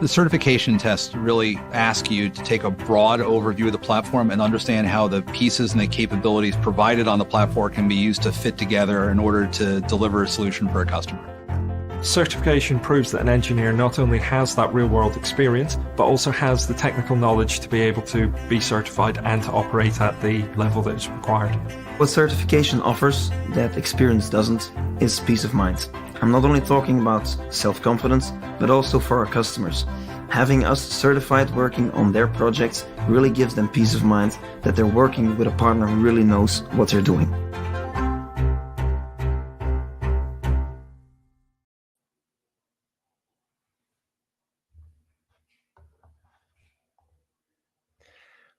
The certification tests really ask you to take a broad overview of the platform and understand how the pieces and the capabilities provided on the platform can be used to fit together in order to deliver a solution for a customer. Certification proves that an engineer not only has that real-world experience, but also has the technical knowledge to be able to be certified and to operate at the level that is required. What certification offers that experience doesn't is peace of mind. I'm not only talking about self-confidence, but also for our customers. Having us certified working on their projects really gives them peace of mind that they're working with a partner who really knows what they're doing.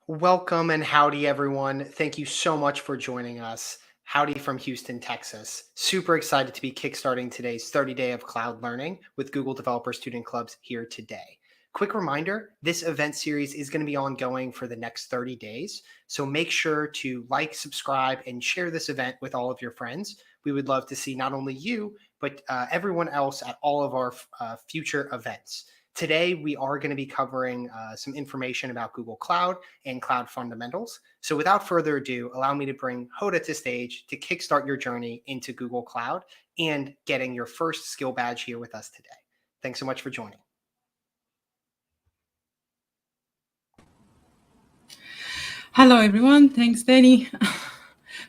Welcome and howdy, everyone. Thank you so much for joining us. Howdy from Houston, Texas. Super excited to be kickstarting today's 30-day of cloud learning with Google Developer Student Clubs here today. Quick reminder, this event series is going to be ongoing for the next 30 days. So make sure to like, subscribe, and share this event with all of your friends. We would love to see not only you, but everyone else at all of our future events. Today, we are going to be covering some information about Google Cloud and cloud fundamentals. So without further ado, allow me to bring Hoda to stage to kickstart your journey into Google Cloud and getting your first skill badge here with us today. Thanks so much for joining. Hello, everyone. Thanks, Danny.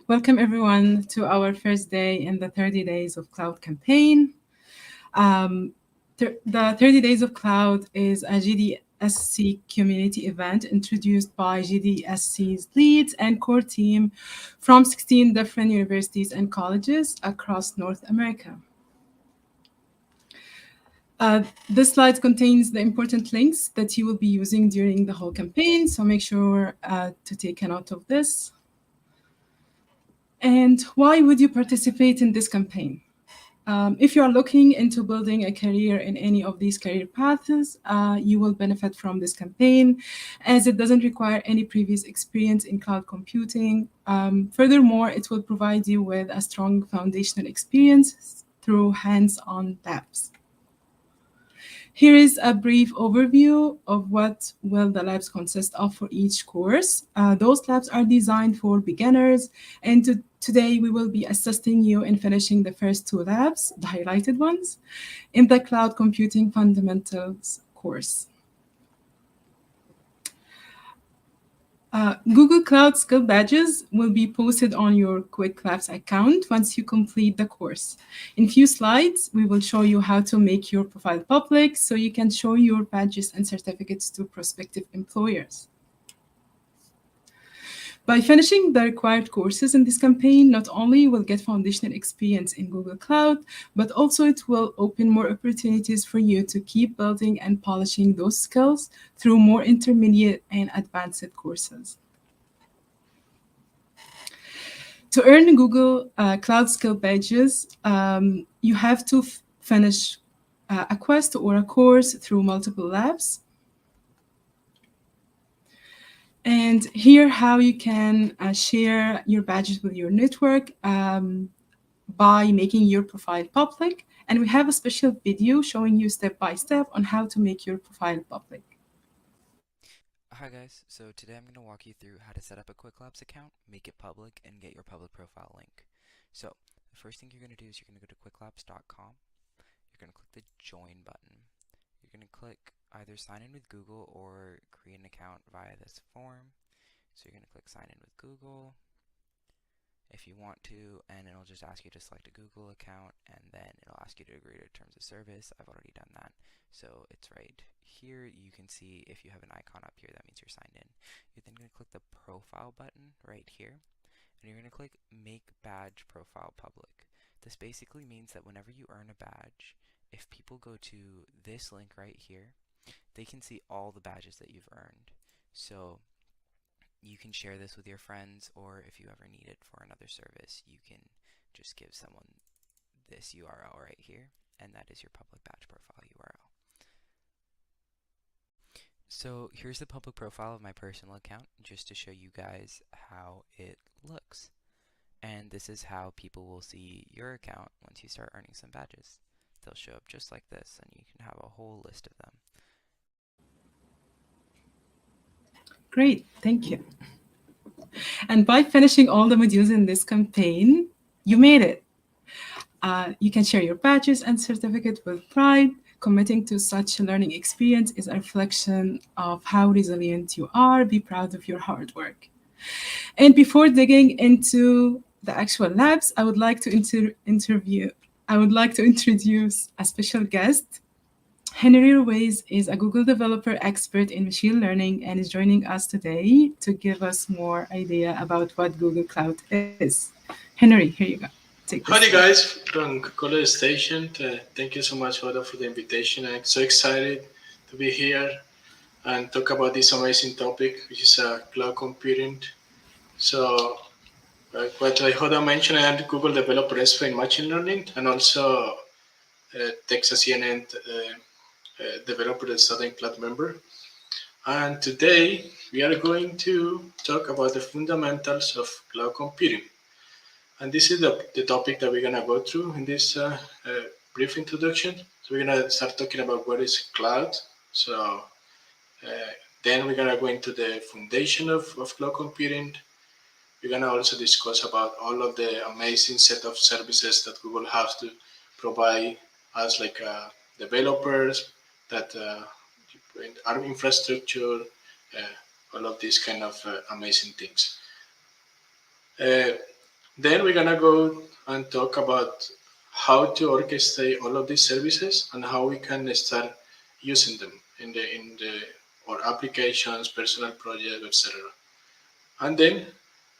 Welcome, everyone, to our first day in the 30 Days of Cloud campaign. The 30 Days of Cloud is a GDSC community event introduced by GDSC's leads and core team from 16 different universities and colleges across North America. This slide contains the important links that you will be using during the whole campaign, so make sure to take a note of this. And why would you participate in this campaign? If you are looking into building a career in any of these career paths, you will benefit from this campaign as it doesn't require any previous experience in cloud computing. Furthermore, it will provide you with a strong foundational experience through hands-on labs. Here is a brief overview of what will the labs consist of for each course. Those labs are designed for beginners, and today we will be assisting you in finishing the first two labs, the highlighted ones, in the Cloud Computing Fundamentals course. Google Cloud Skill Badges will be posted on your Quick Labs account once you complete the course. In a few slides, we will show you how to make your profile public so you can show your badges and certificates to prospective employers. By finishing the required courses in this campaign, not only you will get foundational experience in Google Cloud, but also it will open more opportunities for you to keep building and polishing those skills through more intermediate and advanced courses. To earn Google Cloud Skill Badges, you have to finish a quest or a course through multiple labs. And here how you can share your badges with your network by making your profile public. And we have a special video showing you step-by-step on how to make your profile public. Hi guys, so today I'm going to walk you through how to set up a Quick Labs account, make it public, and get your public profile link. So the first thing you're going to do is you're going to go to quicklabs.com. You're going to click the join button. You're going to click either sign in with Google or create an account via this form. So you're going to click sign in with Google if you want to, and it'll just ask you to select a Google account, and then it'll ask you to agree to terms of service. I've already done that, so it's right here. You can see if you have an icon up here, that means you're signed in. You're then going to click the profile button right here, and you're going to click make badge profile public. This basically means that whenever you earn a badge, if people go to this link right here, they can see all the badges that you've earned. So you can share this with your friends, or if you ever need it for another service, you can just give someone this URL right here, and that is your public badge profile URL. So here's the public profile of my personal account, just to show you guys how it looks. And this is how people will see your account once you start earning some badges. They'll show up just like this, and you can have a whole list of them. Great, thank you. And by finishing all the modules in this campaign, you made it. You can share your badges and certificate with pride. Committing to such a learning experience is a reflection of how resilient you are. Be proud of your hard work. And before digging into the actual labs, I would like to introduce a special guest. Henry Ruiz is a Google developer expert in machine learning and is joining us today to give us more idea about what Google Cloud is. Henry, here you go. Take this. Howdy guys from College Station. Thank you so much, Hoda, for the invitation. I'm so excited to be here and talk about this amazing topic, which is cloud computing. So, what Hoda mentioned, I am the Google developer expert in machine learning and also Texas A&M developer and Southern Cloud member. And today we are going to talk about the fundamentals of cloud computing. And this is the topic that we're going to go through in this brief introduction. So we're going to start talking about what is cloud. So then we're going to go into the foundation of cloud computing. We're going to also discuss about all of the amazing set of services that Google has to provide us, like developers, that our infrastructure, all of these kind of amazing things. Then we're gonna go and talk about how to orchestrate all of these services and how we can start using them in our applications, personal projects, etc. And then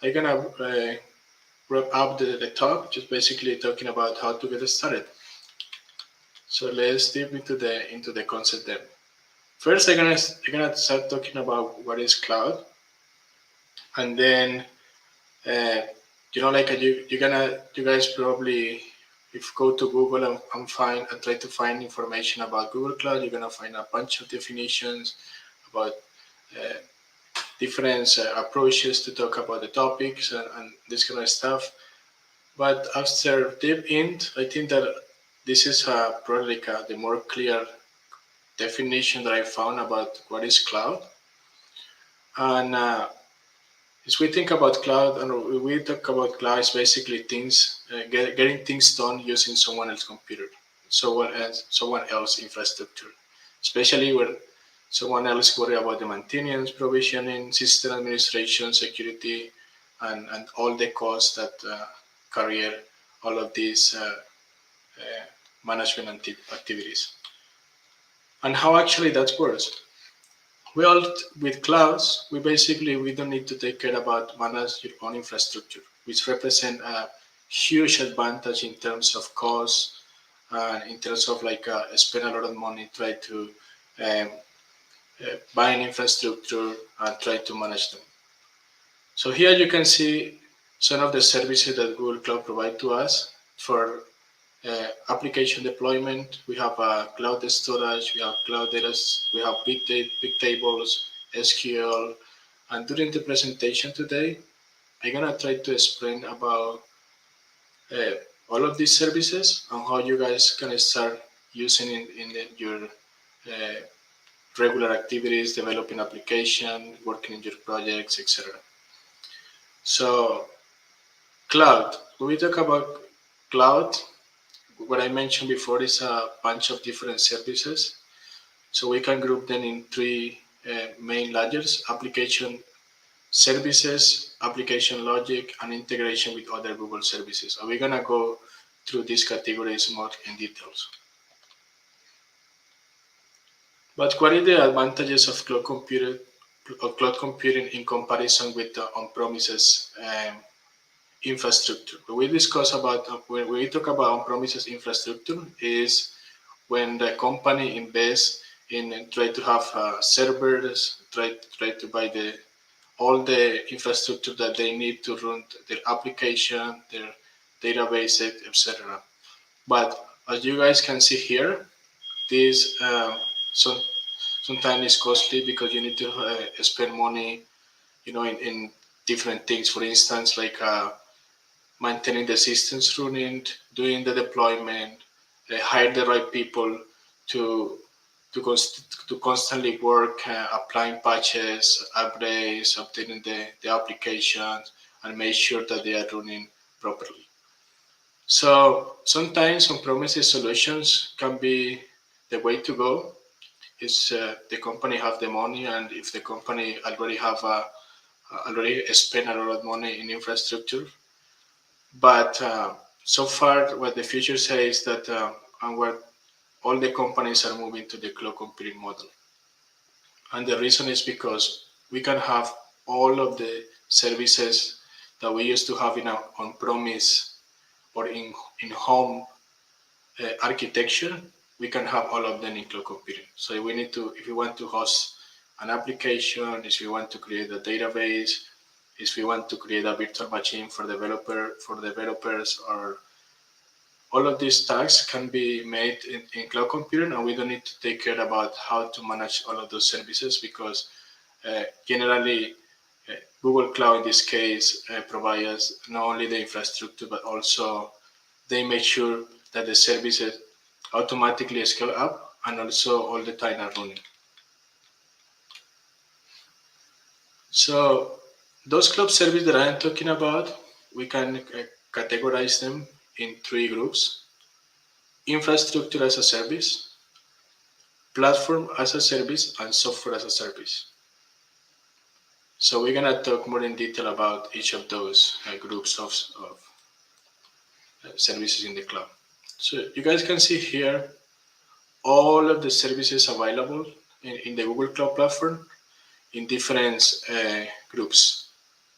I'm gonna wrap up the talk, just basically talking about how to get started. So let's dip into the concept then. First, I'm gonna start talking about what is cloud, and then you guys probably, if you go to Google and try to find information about Google Cloud, you're gonna find a bunch of definitions about different approaches to talk about the topics and this kind of stuff. But after deep in, I think that this is probably the more clear definition that I found about what is cloud. And as we think about cloud, and we talk about cloud, it's basically things, getting things done using someone else's computer, someone else infrastructure, especially when someone else worry about the maintenance, provisioning, system administration, security, and all the costs that carry all of these management activities. And how actually that works. With clouds, we don't need to take care about manage your own infrastructure, which represent a huge advantage in terms of cost, in terms of spend a lot of money try to buy an infrastructure and try to manage them. So here you can see some of the services that Google Cloud provide to us for application deployment. We have cloud storage, we have cloud data, we have big tables, SQL, and during the presentation today, I'm gonna try to explain about all of these services and how you guys can start using in your regular activities, developing application, working in your projects, etc. So, cloud. When we talk about cloud, what I mentioned before is a bunch of different services. So we can group them in three main layers: application services, application logic, and integration with other Google services. And we're gonna go through these categories more in details. But what are the advantages of cloud computing in comparison with the on-premises infrastructure? When we talk about on-premises infrastructure is when the company invests in try to have servers, try to buy all the infrastructure that they need to run their application, their databases, etc. But as you guys can see here, this sometimes is costly because you need to spend money, in different things. For instance, like maintaining the systems running, doing the deployment, hire the right people to to constantly work applying patches, updates, updating the applications, and make sure that they are running properly. So sometimes on-premises solutions can be the way to go. Is the company have the money, and if the company already spent a lot of money in infrastructure, but so far what the future says that and what all the companies are moving to the cloud computing model. And the reason is because we can have all of the services that we used to have in our on-premise or in home architecture. We can have all of them in cloud computing. So if we want to host an application, if we want to create a database, if we want to create a virtual machine for developers, or all of these tasks can be made in cloud computing, and we don't need to take care about how to manage all of those services, because generally Google Cloud in this case provides not only the infrastructure, but also they make sure that the services automatically scale up and also all the time are running. So those cloud services that I'm talking about, we can categorize them in 3 groups: infrastructure as a service, platform as a service, and software as a service. So we're gonna talk more in detail about each of those groups of services in the cloud. So you guys can see here all of the services available in the Google Cloud Platform in different groups.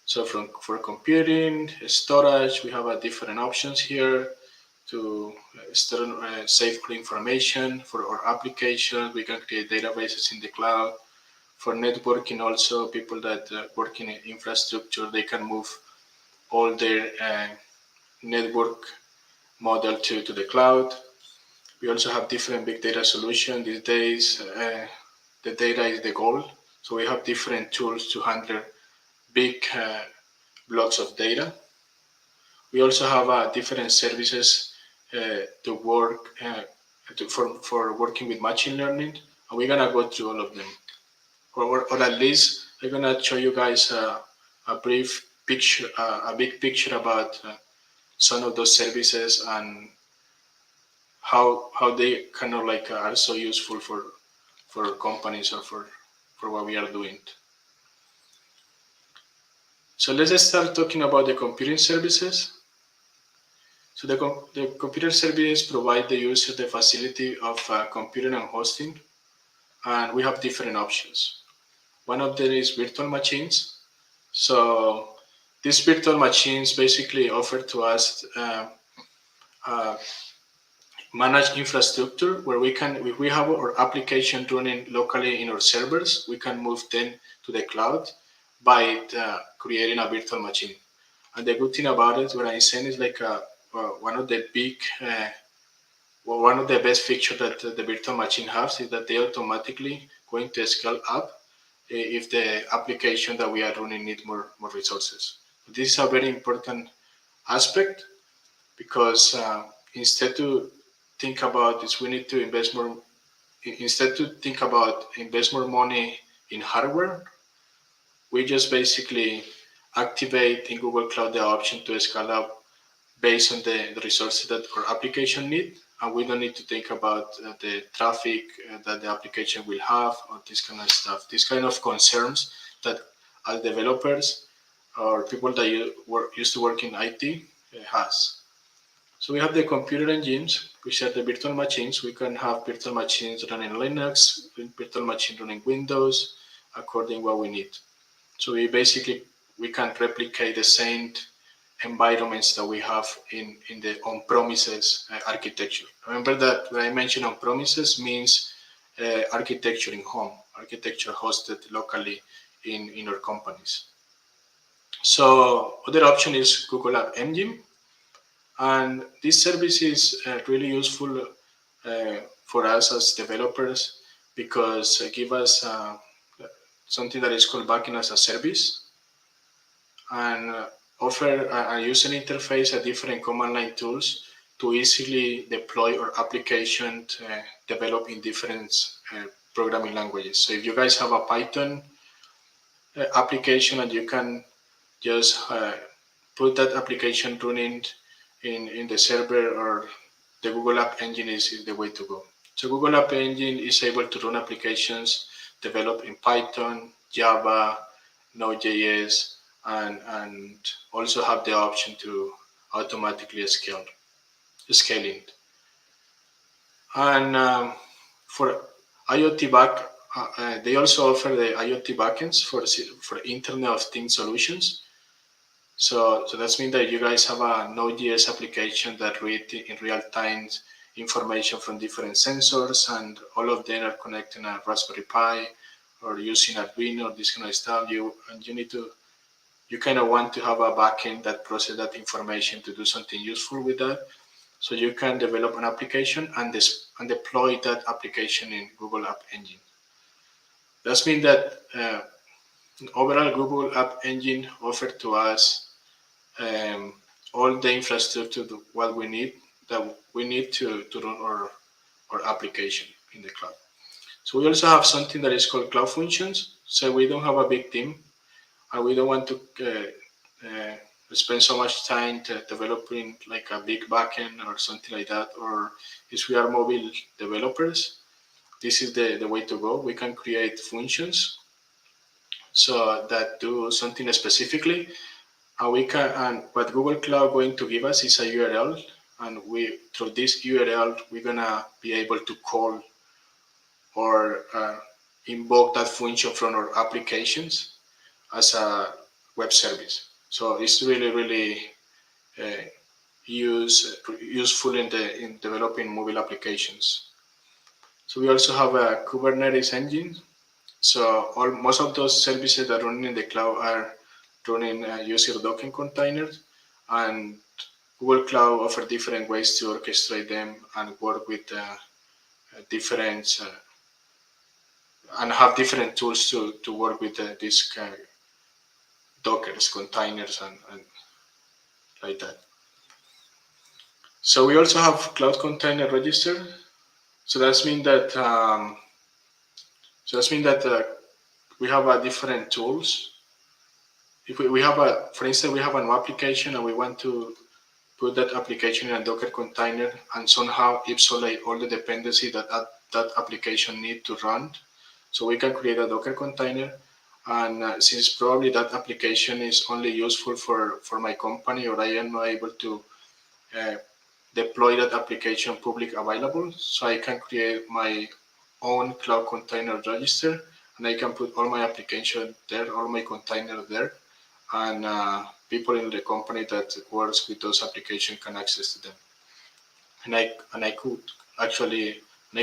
So for computing, storage, we have different options here to store save information. For our applications, we can create databases in the cloud. For networking also, people that work in infrastructure, they can move all their network model to the cloud. We also have different big data solutions these days. The data is the goal. So we have different tools to handle big blocks of data. We also have different services to work for working with machine learning, and we're gonna go through all of them, or at least I'm gonna show you guys a brief picture, a big picture about some of those services and how they kind of like are so useful for companies or for what we are doing. So let's start talking about the computing services. So the computer services provide the user the facility of computing and hosting, and we have different options. One of them is virtual machines. So these virtual machines basically offer to us managed infrastructure where if we have our application running locally in our servers, we can move them to the cloud by creating a virtual machine. And the good thing about it, what I'm saying, is like one of the best features that the virtual machine has is that they automatically going to scale up if the application that we are running need more resources. This is a very important aspect, because instead to think about this, we need to invest more. Instead to think about invest more money in hardware, we just basically activate in Google Cloud the option to scale up based on the resources that our application need, and we don't need to think about the traffic that the application will have or this kind of stuff. These kind of concerns that as developers or people that used to work in IT has. So we have the computer engines, which are the virtual machines. We can have virtual machines running Linux, virtual machine running Windows, according what we need. So we can replicate the same environments that we have in the on-premises architecture. Remember that when I mentioned on-premises means architecture in home, architecture hosted locally in our companies. So other option is Google App Engine, and this service is really useful for us as developers, because it gives us something that is called backend as a service, and offer a user interface, a different command line tools to easily deploy our application developed in different programming languages. So if you guys have a Python application and you can just put that application running in the server, or the Google App Engine is the way to go. So Google App Engine is able to run applications developed in Python, Java, Node.js, and also have the option to automatically scaling. And for IoT they also offer the IoT backends for Internet of Things solutions. So that's mean that you guys have a Node.js application that read in real time information from different sensors, and all of them are connecting a Raspberry Pi or using Arduino or this kind of stuff. You kind of want to have a backend that process that information to do something useful with that. So you can develop an application and deploy that application in Google App Engine. That means that overall Google App Engine offered to us all the infrastructure what we need to run our application in the cloud. So we also have something that is called Cloud Functions. So we don't have a big team, and we don't want to spend so much time developing like a big backend or something like that. Or if we are mobile developers, this is the way to go. We can create functions so that do something specifically, and we can. And what Google Cloud going to give us is a URL, and we through this URL we're gonna be able to call or invoke that function from our applications as a web service. So it's really useful in developing mobile applications. So we also have a Kubernetes engine. So most of those services that run in the cloud are running using Docker containers, and Google Cloud offers different ways to orchestrate them and work with different and have different tools to work with these Dockers containers and like that. So we also have Cloud Container Register. So that's mean that we have different tools. If we have for instance, we have an application and we want to put that application in a Docker container and somehow isolate all the dependency that application need to run. So we can create a Docker container, and since probably that application is only useful for my company, or I am not able to deploy that application public available, so I can create my own Cloud Container Register, and I can put all my application there, all my containers there, and people in the company that works with those applications can access to them. And I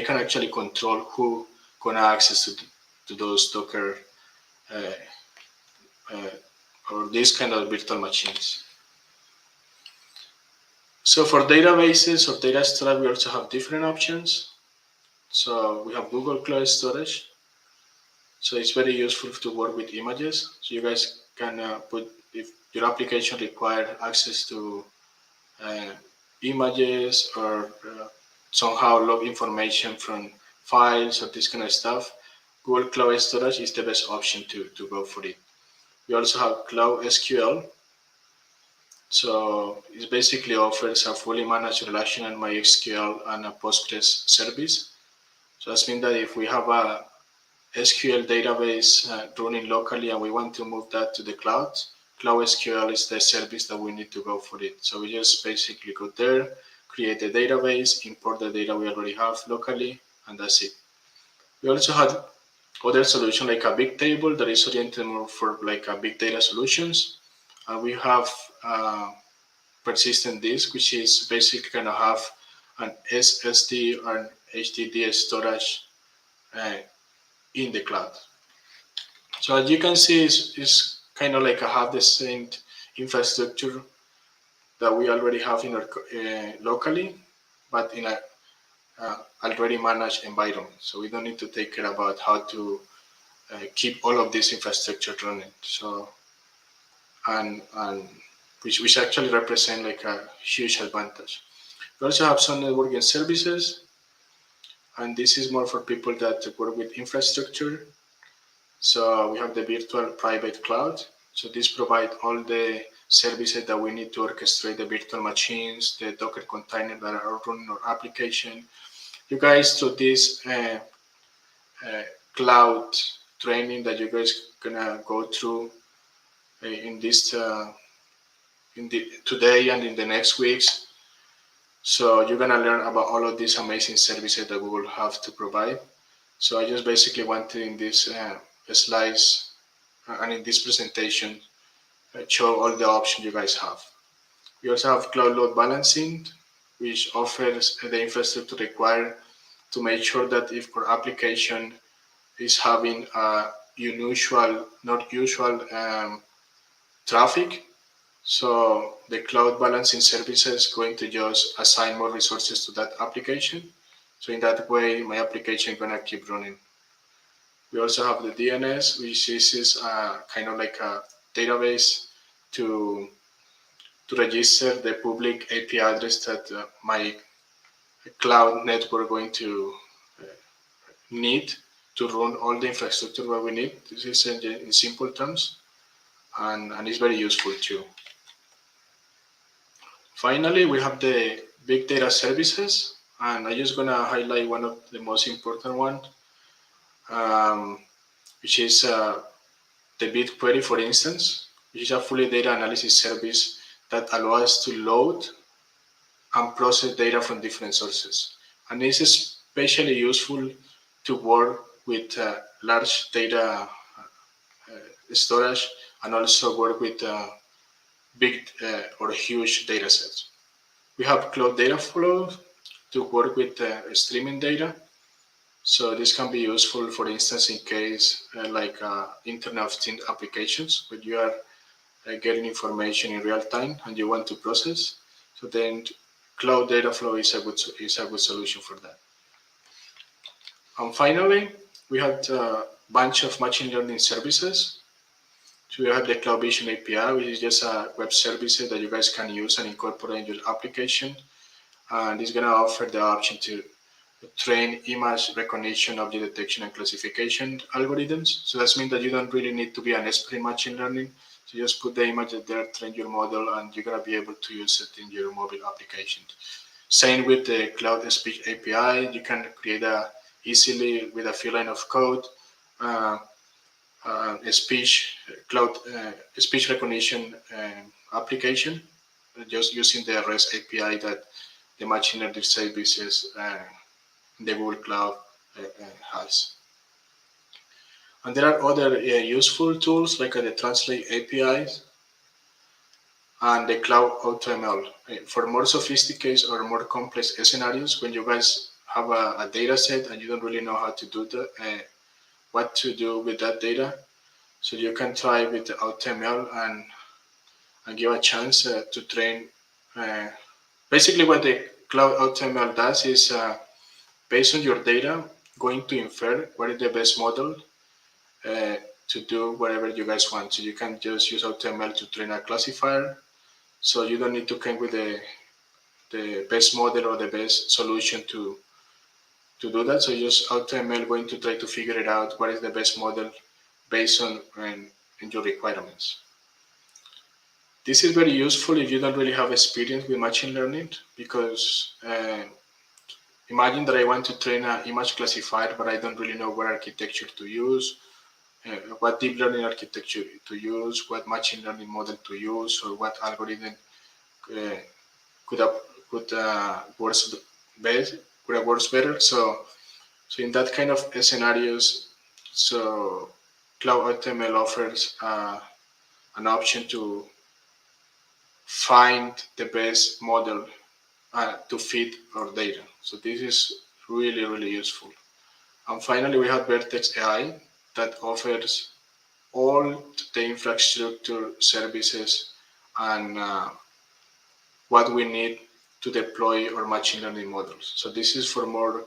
can actually control who gonna access to those Docker or these kind of virtual machines. So for databases or data storage, we also have different options. So we have Google Cloud Storage. So it's very useful to work with images. So you guys can put, if your application requires access to images or somehow log information from files or this kind of stuff, Google Cloud Storage is the best option to go for it. We also have Cloud SQL. So it basically offers a fully managed relational MySQL and a Postgres service. So that means that if we have a SQL database running locally and we want to move that to the cloud, Cloud SQL is the service that we need to go for it. So we just basically go there, create the database, import the data we already have locally, and that's it. We also had other solution like a Bigtable that is oriented more for like a big data solutions. And we have persistent disk, which is basically going to have an SSD or an HDD storage in the cloud. So as you can see, it's kind of like have the same infrastructure that we already have in our locally, but in a already managed environment. So we don't need to take care about how to keep all of this infrastructure running. So and which actually represent like a huge advantage. We also have some networking services, and this is more for people that work with infrastructure. So we have the virtual private cloud. So this provides all the services that we need to orchestrate the virtual machines, the Docker container that are running our application. You guys, through this cloud training that you guys gonna go through in this today and in the next weeks. So you're gonna learn about all of these amazing services that we will have to provide. So I just basically wanted in this slides and in this presentation show all the options you guys have. We also have cloud load balancing, which offers the infrastructure required to make sure that if our application is having not usual traffic, so the cloud balancing service is going to just assign more resources to that application. So in that way, my application is gonna keep running. We also have the DNS, which is kind of like a database to register the public API address that my cloud network going to need to run all the infrastructure that we need. This is in simple terms, and it's very useful too. Finally, we have the big data services, and I'm just gonna highlight one of the most important one, which is the BigQuery, for instance, which is a fully data analysis service that allows us to load and process data from different sources. And it's especially useful to work with large data storage and also work with big or huge data sets. We have cloud data flow to work with streaming data. So this can be useful, for instance, in case like Internet of Things applications, where you are getting information in real time and you want to process. So then cloud data flow is a good solution for that. And finally, we have a bunch of machine learning services. So we have the Cloud Vision API, which is just a web service that you guys can use and incorporate in your application. And it's going to offer the option to train image recognition, object detection, and classification algorithms. So that means that you don't really need to be an expert in machine learning. So you just put the image there, train your model, and you're going to be able to use it in your mobile application. Same with the Cloud Speech API. You can create easily with a few lines of code a speech recognition application, just using the REST API that the machine learning services the Google Cloud has. And there are other useful tools like the Translate APIs and the Cloud AutoML. For more sophisticated or more complex scenarios, when you guys have a data set and you don't really know how to do what to do with that data, so you can try with the AutoML and give a chance to train. Basically, what the Cloud AutoML does is based on your data, going to infer what is the best model to do whatever you guys want. So you can just use AutoML to train a classifier. So you don't need to come with the best model or the best solution to do that. So use AutoML going to try to figure it out what is the best model based on your requirements. This is very useful if you don't really have experience with machine learning, because imagine that I want to train an image classifier, but I don't really know what architecture to use, what deep learning architecture to use, what machine learning model to use, or what algorithm could have works better. So in that kind of scenarios, so Cloud AutoML offers an option to find the best model to fit our data. So this is really, really useful. And finally, we have Vertex AI that offers all the infrastructure services and what we need to deploy our machine learning models. So this is for more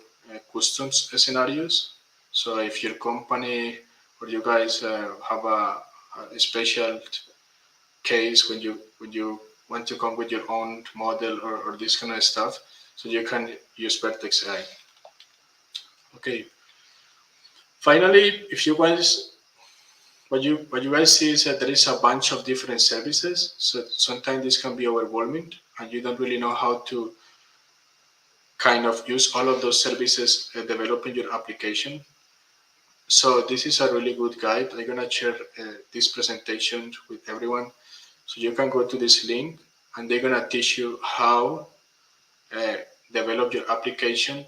custom scenarios. So if your company or you guys have a special case when you want to come with your own model or this kind of stuff, so you can use Vertex AI. Okay. Finally, if you guys, what you guys see is that there is a bunch of different services. So sometimes this can be overwhelming, and you don't really know how to kind of use all of those services developing your application. So this is a really good guide. I'm gonna share this presentation with everyone. So you can go to this link, and they're gonna teach you how develop your application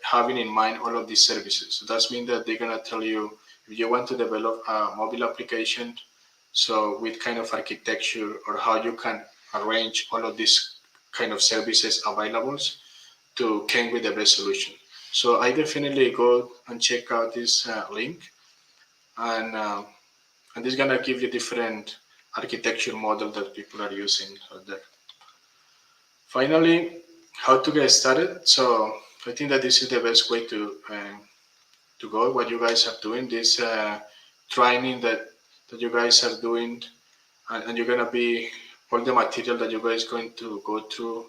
having in mind all of these services. So that means that they're gonna tell you if you want to develop a mobile application, so with kind of architecture or how you can arrange all of these kind of services available to came with the best solution. So I definitely go and check out this link, and this is gonna give you different architecture model that people are using out there. Finally, how to get started. So I think that this is the best way to go. What you guys are doing, this training that you guys are doing, and you're gonna be all the material that you guys going to go through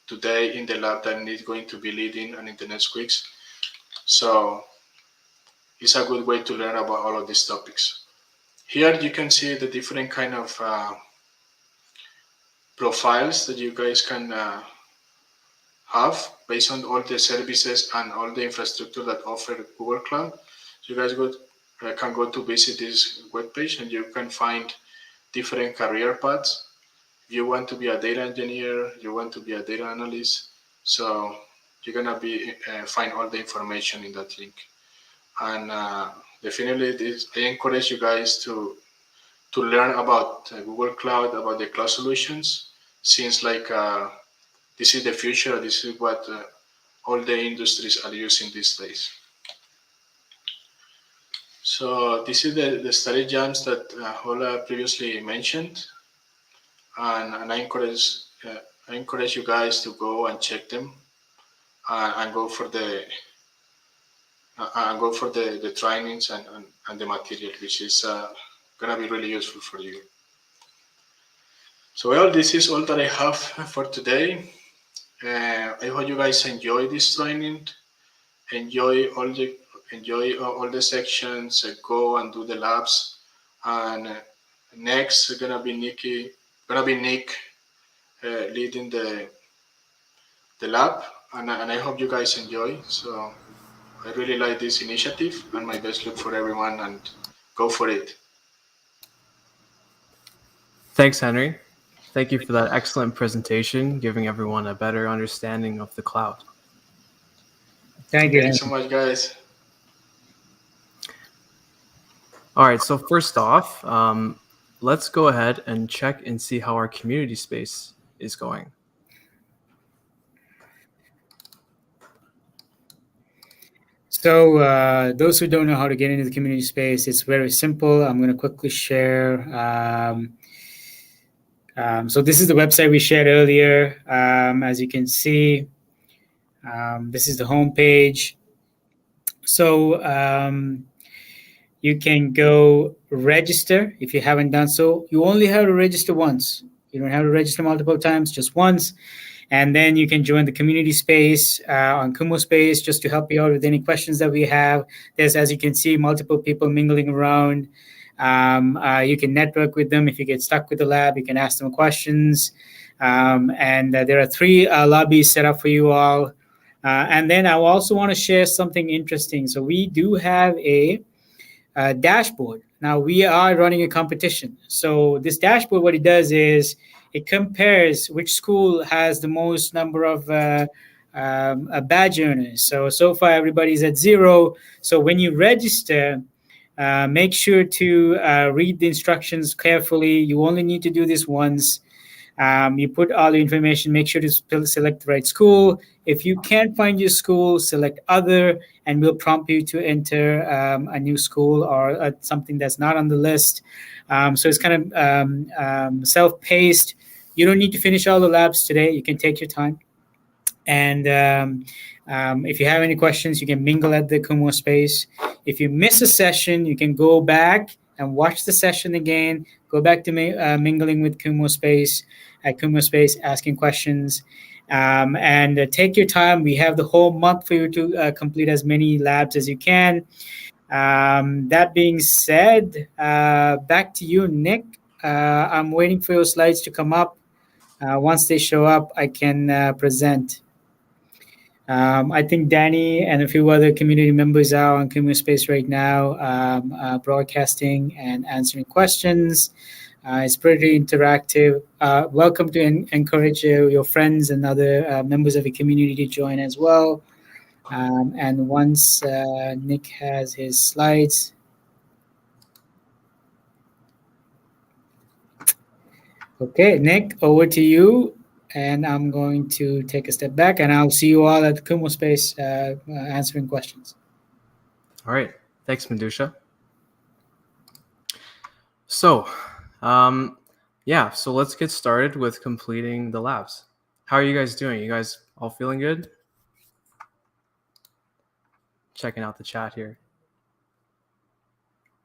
today in the lab that is going to be leading and in the next weeks. So it's a good way to learn about all of these topics. Here you can see the different kind of profiles that you guys can have based on all the services and all the infrastructure that offer Google Cloud. So you guys can go to visit this webpage, and you can find different career paths. If you want to be a data engineer, you want to be a data analyst, so you're gonna be find all the information in that link. And definitely, I encourage you guys to learn about Google Cloud, about the cloud solutions, since like this is the future. This is what all the industries are using these days. So this is the study jams that Hola previously mentioned, and I encourage you guys to go and check them, and go for the trainings and the material, which is gonna be really useful for you. So well, this is all that I have for today. I hope you guys enjoy this training, enjoy all the sections, go and do the labs, and next gonna be Nick leading the lab, and I hope you guys enjoy. So I really like this initiative, and my best luck for everyone, and go for it. Thanks, Henry. Thank you for that excellent presentation, giving everyone a better understanding of the cloud. Thank you. Thank you so much, guys. All right, so first off, let's go ahead and check and see how our community space is going. So those who don't know how to get into the community space, it's very simple. I'm going to quickly share. So this is the website we shared earlier. As you can see, this is the home page. So you can go register if you haven't done so. You only have to register once. You don't have to register multiple times, just once. And then you can join the community space on Kumo Space just to help you out with any questions that we have. There's, as you can see, multiple people mingling around. You can network with them. If you get stuck with the lab, you can ask them questions. And there are 3 lobbies set up for you all. And then I also want to share something interesting. So we do have a dashboard. Now we are running a competition. So this dashboard, what it does is it compares which school has the most number of badge earners. So far everybody's at 0. So when you register, make sure to read the instructions carefully. You only need to do this once. You put all the information, make sure to select the right school. If you can't find your school, select other, and we'll prompt you to enter a new school or something that's not on the list. So it's kind of self-paced. You don't need to finish all the labs today. You can take your time. And if you have any questions, you can mingle at the Kumo space. If you miss a session, you can go back and watch the session again. Go back to mingling with Kumo space at Kumo space, asking questions. And take your time. We have the whole month for you to complete as many labs as you can. That being said, back to you, Nick. I'm waiting for your slides to come up. Once they show up, I can present. I think Danny and a few other community members are on Kumu Space right now, broadcasting and answering questions. It's pretty interactive. Welcome to encourage your friends and other members of the community to join as well. And once Nick has his slides, okay, Nick, over to you. And I'm going to take a step back, and I'll see you all at Kumu Space answering questions. All right. Thanks, Medusha. So, yeah, so let's get started with completing the labs. How are you guys doing? You guys all feeling good? Checking out the chat here.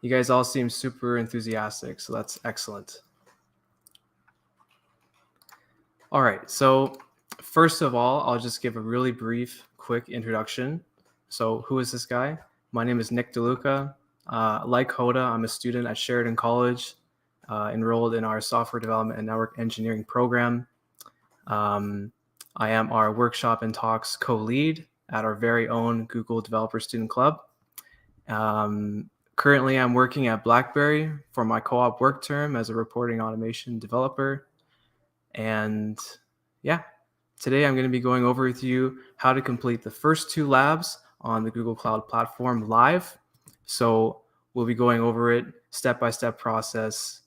You guys all seem super enthusiastic, so that's excellent. All right, so first of all, I'll just give a really brief, quick introduction. So who is this guy? My name is Nick DeLuca. Like Hoda, I'm a student at Sheridan College, enrolled in our software development and network engineering program. I am our workshop and talks co-lead at our very own Google Developer Student Club. Currently, I'm working at BlackBerry for my co-op work term as a reporting automation developer. And yeah, today I'm going to be going over with you how to complete the first 2 labs on the Google Cloud Platform live. So we'll be going over it step-by-step process,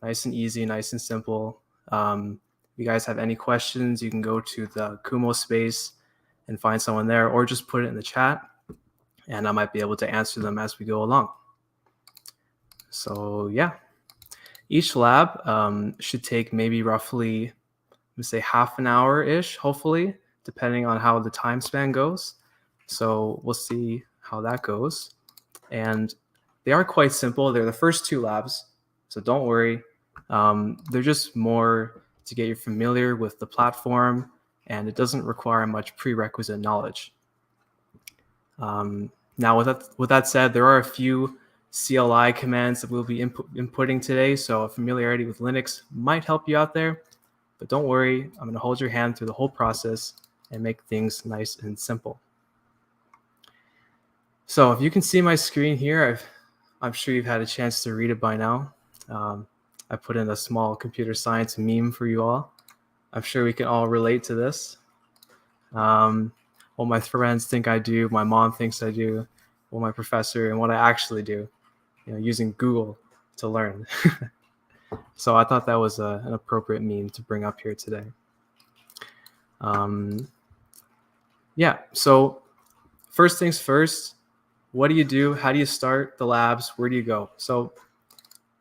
nice and easy, nice and simple. If you guys have any questions, you can go to the Kumo space and find someone there, or just put it in the chat and I might be able to answer them as we go along. So yeah, each lab should take maybe roughly, let's say, half an hour-ish, hopefully, depending on how the time span goes. So we'll see how that goes. And they are quite simple. They're the first 2 labs, so don't worry. They're just more to get you familiar with the platform, and it doesn't require much prerequisite knowledge. Now, with that said, there are a few CLI commands that we'll be inputting today, so familiarity with Linux might help you out there. But don't worry, I'm going to hold your hand through the whole process and make things nice and simple. So if you can see my screen here, I'm sure you've had a chance to read it by now. I put in a small computer science meme for you all. I'm sure we can all relate to this. What my friends think I do, my mom thinks I do, what my professor, and what I actually do, using Google to learn. So I thought that was an appropriate meme to bring up here today. Yeah, so first things first, what do you do? How do you start the labs? Where do you go? So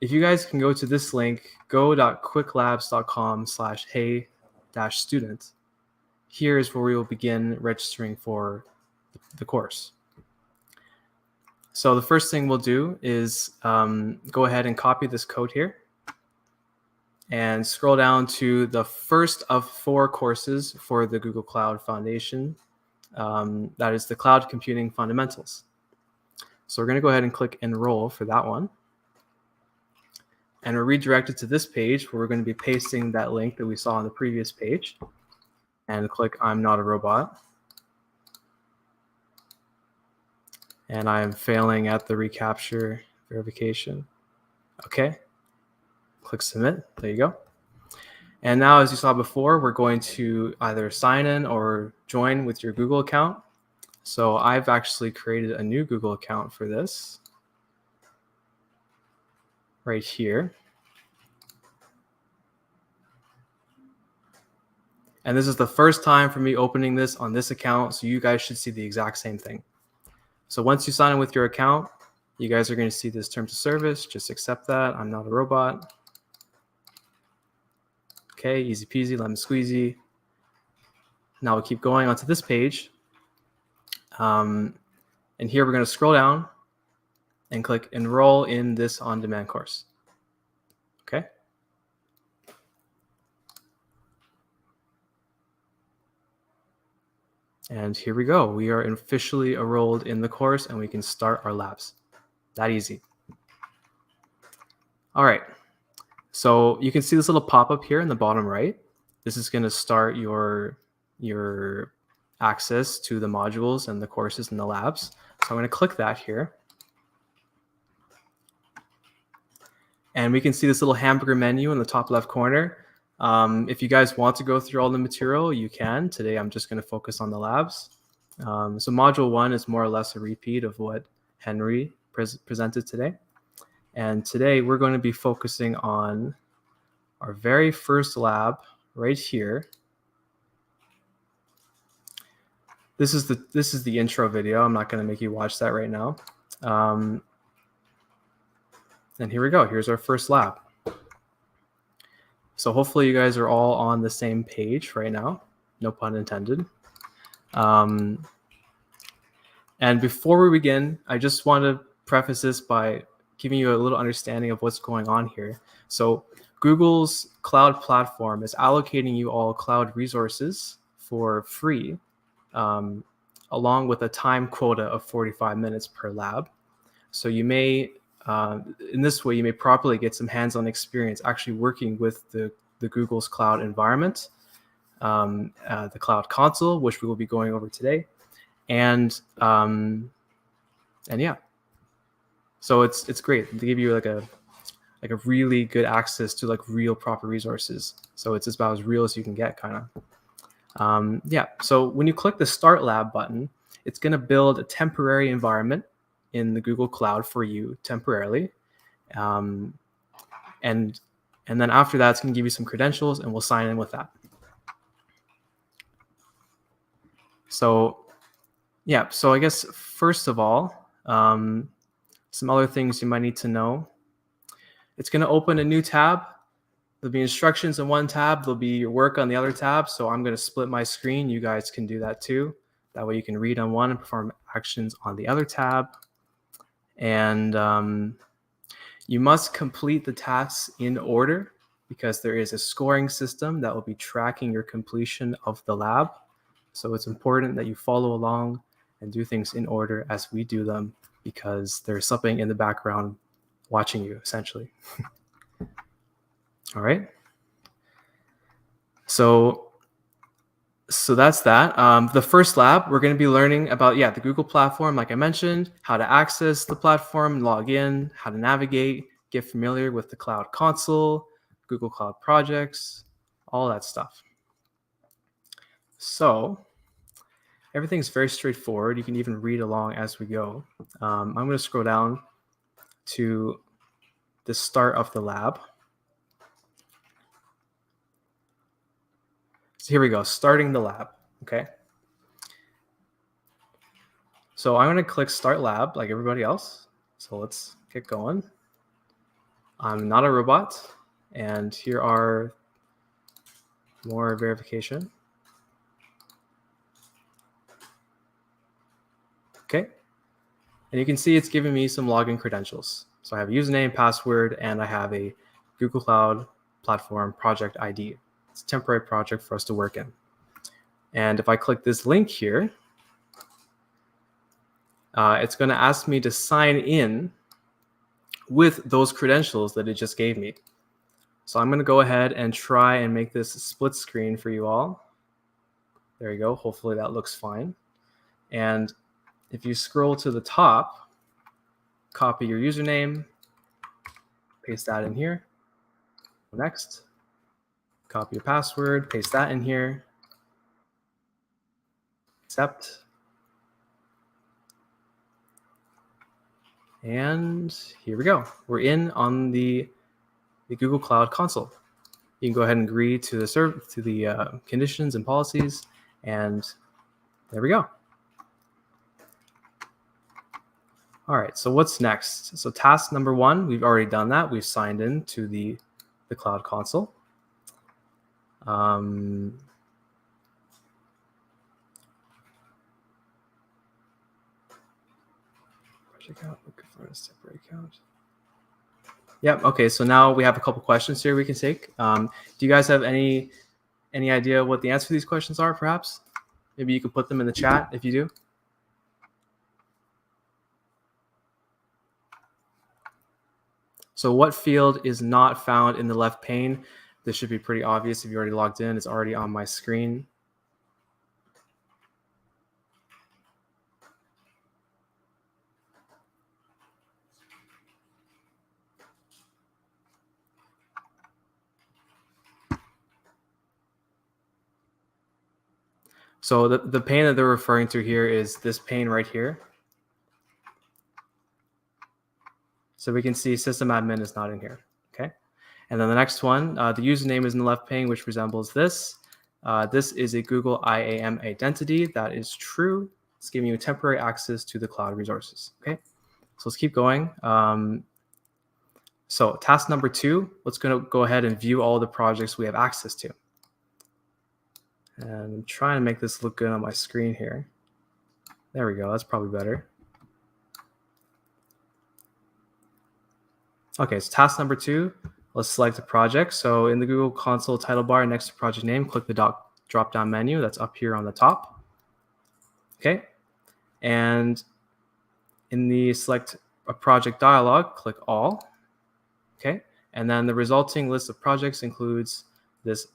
if you guys can go to this link, go.quicklabs.com/hey-student, here is where we will begin registering for the course. So the first thing we'll do is go ahead and copy this code here and scroll down to the first of 4 courses for the Google Cloud Foundation. That is the Cloud Computing Fundamentals. So we're going to go ahead and click Enroll for that one. And we're redirected to this page where we're going to be pasting that link that we saw on the previous page. And click I'm Not a Robot. And I am failing at the reCAPTCHA verification. Okay. Click Submit. There you go. And now, as you saw before, we're going to either sign in or join with your Google account. So I've actually created a new Google account for this right here. And this is the first time for me opening this on this account, so you guys should see the exact same thing. So once you sign in with your account, you guys are going to see this terms of service. Just accept that. I'm not a robot. Okay, easy peasy, lemon squeezy. Now we'll keep going onto this page. And here we're going to scroll down and click Enroll in this on-demand course. Okay. And here we go. We are officially enrolled in the course and we can start our labs. That easy. All right. So you can see this little pop-up here in the bottom right. This is going to start your access to the modules and the courses and the labs. So I'm going to click that here. And we can see this little hamburger menu in the top left corner. If you guys want to go through all the material, you can. Today, I'm just going to focus on the labs. So module 1 is more or less a repeat of what Henry presented today. And today, we're going to be focusing on our very first lab right here. This is the intro video. I'm not going to make you watch that right now. And here we go. Here's our first lab. So hopefully you guys are all on the same page right now. No pun intended. And before we begin, I just want to preface this by giving you a little understanding of what's going on here. So Google's cloud platform is allocating you all cloud resources for free, along with a time quota of 45 minutes per lab. So you may, in this way, you may properly get some hands-on experience actually working with the Google's cloud environment, the cloud console, which we will be going over today. And yeah, so it's great. They give you like a really good access to like real proper resources. So it's about as real as you can get, kind of. Yeah. So when you click the Start Lab button, it's going to build a temporary environment in the Google Cloud for you temporarily, and then after that, it's going to give you some credentials, and we'll sign in with that. So yeah. So I guess first of all, some other things you might need to know. It's going to open a new tab. There'll be instructions in one tab. There'll be your work on the other tab. So I'm going to split my screen. You guys can do that too. That way you can read on one and perform actions on the other tab. And you must complete the tasks in order because there is a scoring system that will be tracking your completion of the lab. So it's important that you follow along and do things in order as we do them because there's something in the background watching you, essentially. All right. So that's that. The first lab, we're going to be learning about, the Google platform, like I mentioned, how to access the platform, log in, how to navigate, get familiar with the Cloud Console, Google Cloud Projects, all that stuff. So everything's very straightforward. You can even read along as we go. I'm going to scroll down to the start of the lab. So here we go, starting the lab, okay? So I'm gonna click Start Lab like everybody else. So let's get going. I'm not a robot, and here are more verification. Okay, and you can see it's giving me some login credentials. So I have a username, password, and I have a Google Cloud Platform project ID. It's a temporary project for us to work in. And if I click this link here, it's going to ask me to sign in with those credentials that it just gave me. So I'm going to go ahead and try and make this a split screen for you all. There you go. Hopefully that looks fine. And if you scroll to the top, copy your username, paste that in here. Next. Copy your password, paste that in here. Accept. And here we go. We're in on the Google Cloud Console. You can go ahead and agree to the conditions and policies, and there we go. All right, so what's next? So task number 1, we've already done that. We've signed in to the Cloud Console. Account, looking for a separate account. Yep. Okay. So now we have a couple questions here we can take. Do you guys have any idea what the answer to these questions are? Perhaps, Maybe you can put them in the chat if you do. So what field is not found in the left pane? This should be pretty obvious if you already logged in. It's already on my screen. So the pane that they're referring to here is this pane right here. So we can see system admin is not in here, okay? And then the next one, the username is in the left pane, which resembles this. This is a Google IAM identity. That is true. It's giving you temporary access to the cloud resources, okay? So let's keep going. So task number 2, let's go ahead and view all the projects we have access to. And I'm trying to make this look good on my screen here. There we go, that's probably better. Okay, so task number 2, let's select a project. So in the Google console title bar next to project name, click the drop-down menu that's up here on the top. Okay, and in the select a project dialog, click all. Okay, and then the resulting list of projects includes this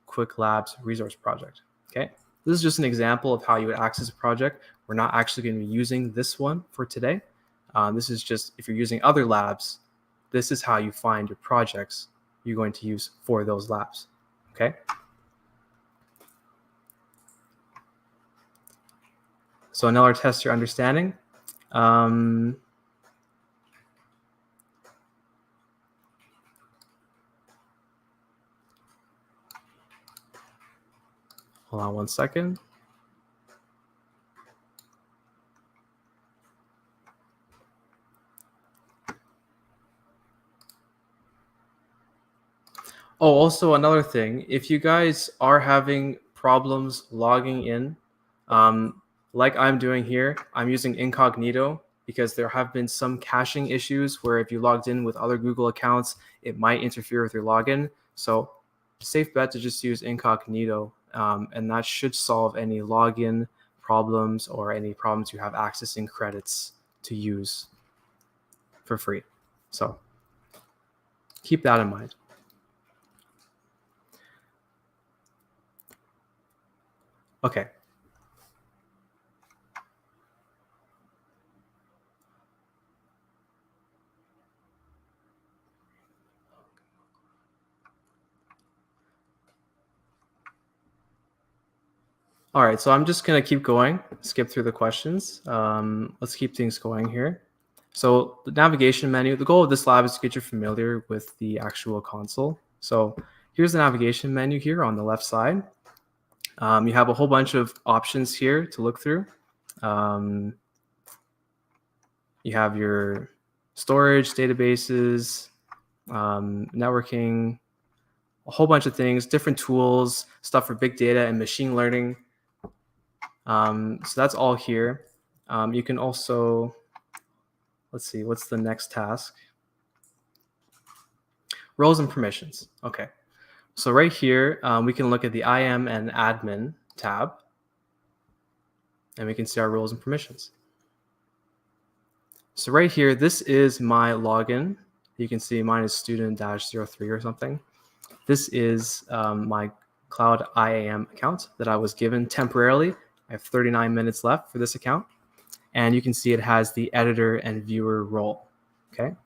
Quick Labs resource project. Okay, this is just an example of how you would access a project. We're not actually going to be using this one for today. This is just if you're using other labs, this is how you find your projects you're going to use for those labs. Okay. So another test your understanding. Hold on one second. Oh, also another thing, if you guys are having problems logging in, like I'm doing here, I'm using incognito because there have been some caching issues where if you logged in with other Google accounts, it might interfere with your login. So safe bet to just use incognito, and that should solve any login problems or any problems you have accessing credits to use for free. So keep that in mind. Okay. All right, so I'm just going to keep going, skip through the questions. Let's keep things going here. So the navigation menu, the goal of this lab is to get you familiar with the actual console. So here's the navigation menu here on the left side. You have a whole bunch of options here to look through. You have your storage, databases, networking, a whole bunch of things, different tools, stuff for big data and machine learning. So that's all here. You can also, let's see, what's the next task? Roles and permissions. Okay. So right here, we can look at the IAM and admin tab, and we can see our roles and permissions. So right here, this is my login. You can see mine is student-03 or something. This is my Cloud IAM account that I was given temporarily. I have 39 minutes left for this account. And you can see it has the editor and viewer role. Okay.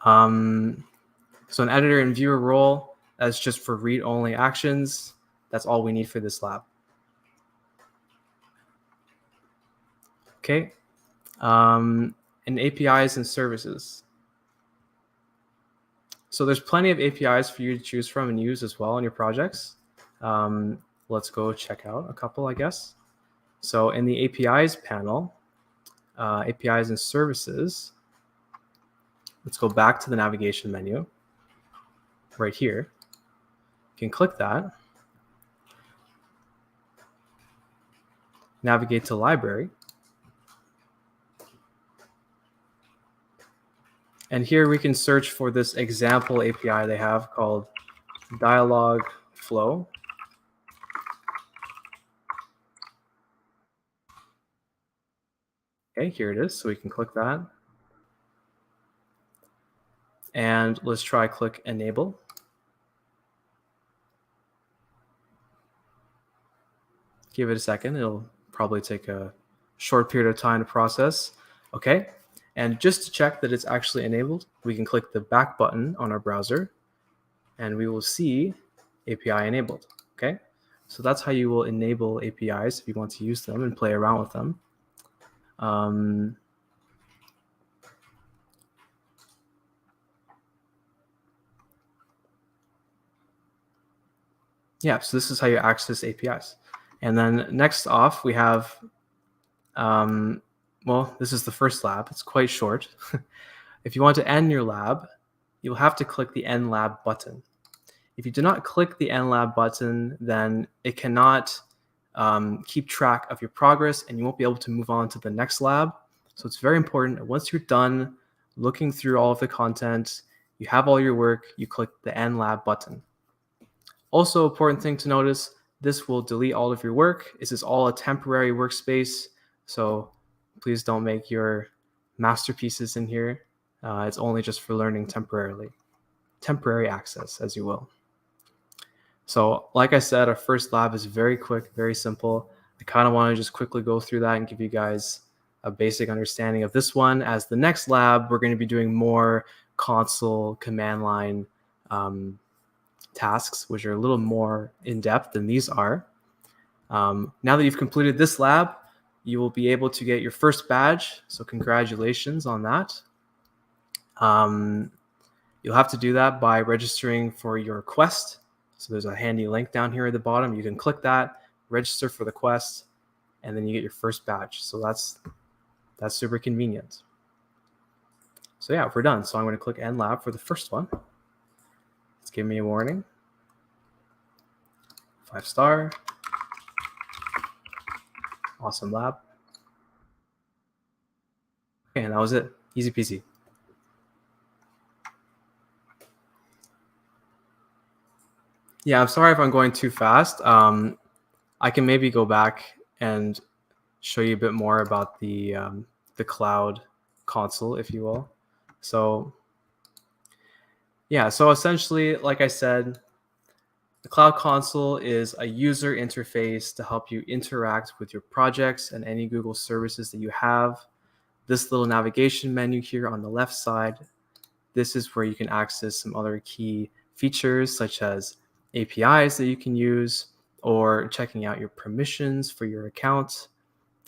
So an editor and viewer role, that's just for read-only actions. That's all we need for this lab. Okay. And APIs and services. So there's plenty of APIs for you to choose from and use as well in your projects. Let's go check out a couple, I guess. So in the APIs panel, APIs and services, let's go back to the navigation menu right here. You can click that, navigate to library. And here we can search for this example API they have called dialog flow. Okay, here it is. So we can click that. And let's try click enable. Give it a second. It'll probably take a short period of time to process. Okay. And just to check that it's actually enabled, we can click the back button on our browser and we will see API enabled. Okay. So that's how you will enable APIs if you want to use them and play around with them. Yeah, so this is how you access APIs. And then next off, we have, well, this is the first lab. It's quite short. If you want to end your lab, you'll have to click the End Lab button. If you do not click the End Lab button, then it cannot keep track of your progress and you won't be able to move on to the next lab. So it's very important that once you're done looking through all of the content, you have all your work, you click the End Lab button. Also, important thing to notice, this will delete all of your work. This is all a temporary workspace, so please don't make your masterpieces in here. It's only just for learning temporarily. Temporary access, as you will. So like I said, our first lab is very quick, very simple. I kind of want to just quickly go through that and give you guys a basic understanding of this one. As the next lab, we're going to be doing more console command line tasks, which are a little more in-depth than these are. Now that you've completed this lab, you will be able to get your first badge. So congratulations on that. You'll have to do that by registering for your quest. So there's a handy link down here at the bottom. You can click that, register for the quest, and then you get your first badge. So that's super convenient. So yeah, we're done. So I'm going to click End Lab for the first one. It's giving me a warning. 5-star. Awesome lab. Okay, and that was it. Easy peasy. Yeah, I'm sorry if I'm going too fast. I can maybe go back and show you a bit more about the cloud console, if you will. So yeah, so essentially, like I said, the cloud console is a user interface to help you interact with your projects and any Google services that you have. This little navigation menu here on the left side, this is where you can access some other key features such as APIs that you can use or checking out your permissions for your account,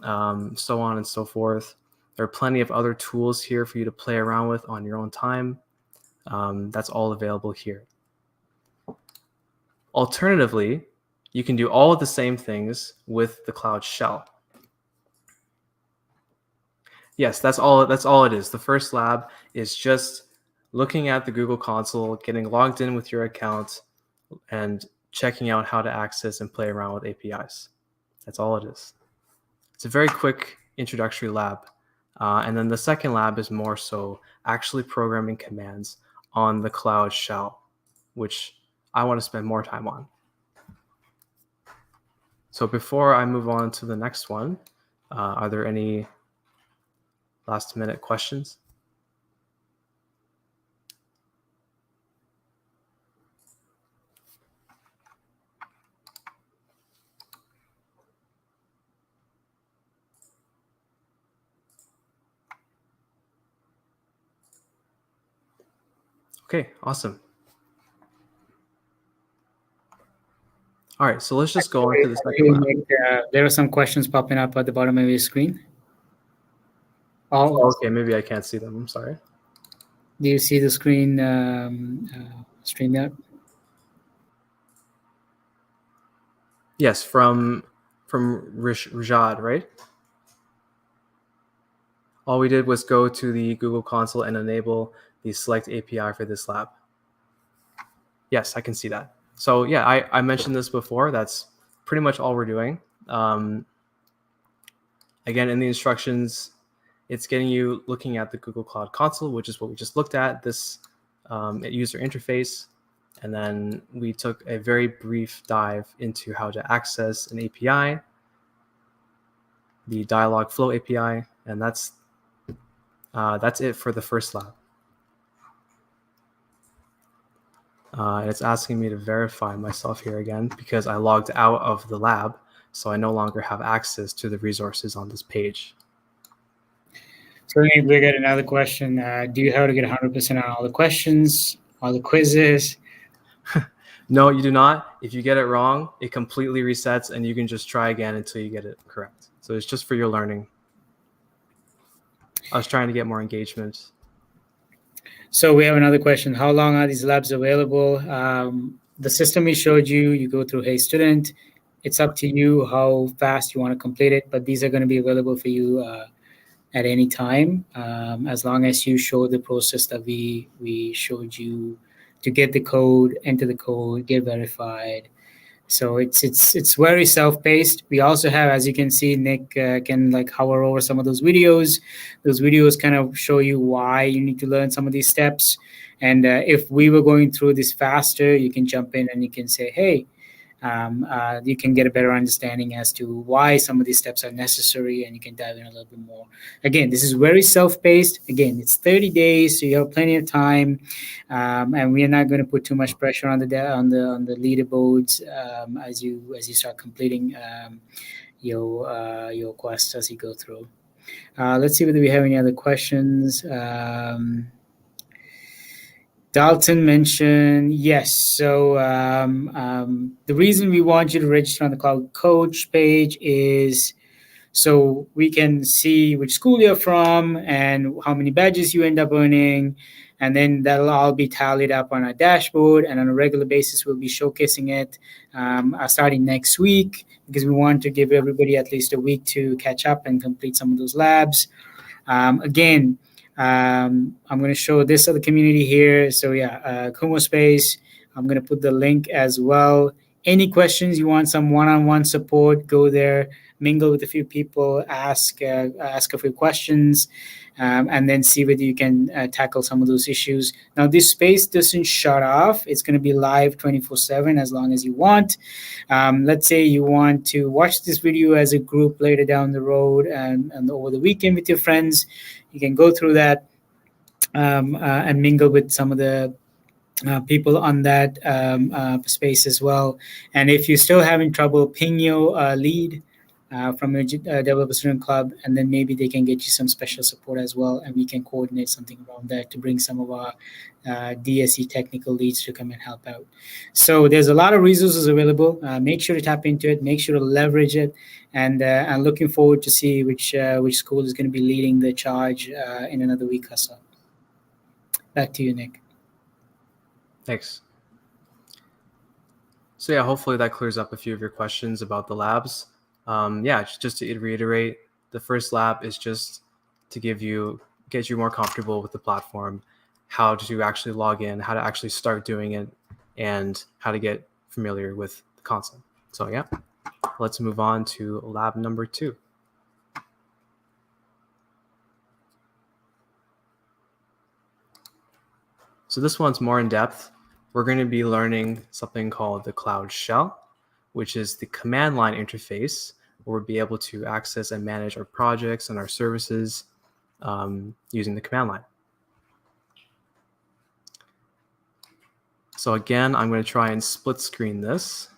so on and so forth. There are plenty of other tools here for you to play around with on your own time. That's all available here. Alternatively, you can do all of the same things with the Cloud Shell. Yes, that's all it is. The first lab is just looking at the Google console, getting logged in with your account, and checking out how to access and play around with APIs. That's all it is. It's a very quick introductory lab. And then the second lab is more so actually programming commands on the Cloud Shell, which I want to spend more time on. So before I move on to the next one, are there any last minute questions? Okay, awesome. All right, so let's just go on to the second lab. There are some questions popping up at the bottom of your screen. Oh, okay, maybe I can't see them. I'm sorry. Do you see the screen stream there? Yes, from Rajad, right? All we did was go to the Google console and enable the select API for this lab. Yes, I can see that. So yeah, I mentioned this before. That's pretty much all we're doing. Again, in the instructions, it's getting you looking at the Google Cloud Console, which is what we just looked at, this user interface. And then we took a very brief dive into how to access an API, the Dialogflow API, And that's it for the first lab. And it's asking me to verify myself here again because I logged out of the lab, so I no longer have access to the resources on this page. So we got another question. Do you have to get 100% on all the questions, all the quizzes? No, you do not. If you get it wrong, it completely resets and you can just try again until you get it correct. So it's just for your learning. I was trying to get more engagement. So we have another question. How long are these labs available? The system we showed you, you go through Hey Student. It's up to you how fast you want to complete it, but these are going to be available for you at any time, as long as you show the process that we showed you to get the code, enter the code, get verified. So it's very self-paced. We also have, as you can see, Nick can like hover over some of those videos. Those videos kind of show you why you need to learn some of these steps. And if we were going through this faster, you can jump in and you can say, hey, you can get a better understanding as to why some of these steps are necessary, and you can dive in a little bit more. Again, this is very self-paced. Again, it's 30 days, so you have plenty of time, and we are not going to put too much pressure on the leaderboards as you start completing your quests as you go through. Let's see whether we have any other questions. Dalton mentioned, yes. So the reason we want you to register on the Cloud Coach page is so we can see which school you're from and how many badges you end up earning. And then that'll all be tallied up on our dashboard. And on a regular basis, we'll be showcasing it starting next week because we want to give everybody at least a week to catch up and complete some of those labs. Again, I'm going to show this other community here. So yeah, Kumo Space. I'm going to put the link as well. Any questions you want, some one-on-one support, go there, mingle with a few people, ask a few questions, and then see whether you can tackle some of those issues. Now, this space doesn't shut off. It's going to be live 24/7 as long as you want. Let's say you want to watch this video as a group later down the road and over the weekend with your friends. You can go through that and mingle with some of the people on that space as well. And if you're still having trouble, ping your lead from your developer student club, and then maybe they can get you some special support as well, and we can coordinate something around that to bring some of our DSE technical leads to come and help out. So there's a lot of resources available. Make sure to tap into it. Make sure to leverage it, and I'm looking forward to see which school is going to be leading the charge in another week or so. Back to you, Nick. Thanks. So yeah, hopefully that clears up a few of your questions about the labs. Yeah, just to reiterate, the first lab is just to get you more comfortable with the platform, how to actually log in, how to actually start doing it, and how to get familiar with the concept. So yeah, let's move on to lab number 2. So this one's more in depth. We're going to be learning something called the Cloud Shell, which is the command line interface where we'll be able to access and manage our projects and our services using the command line. So again, I'm going to try and split screen this.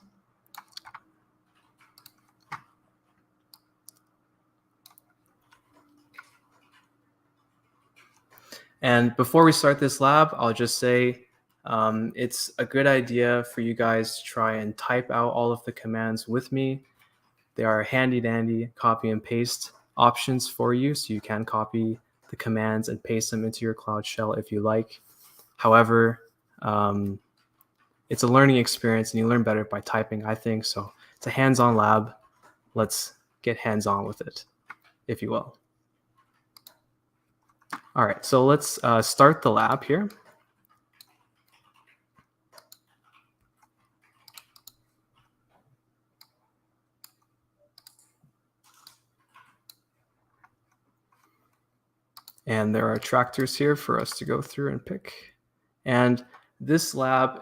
And before we start this lab, I'll just say it's a good idea for you guys to try and type out all of the commands with me. There are handy dandy copy and paste options for you, so you can copy the commands and paste them into your Cloud Shell if you like. However, it's a learning experience and you learn better by typing, I think. So it's a hands-on lab. Let's get hands-on with it, if you will. All right, so let's start the lab here. And there are tractors here for us to go through and pick. And this lab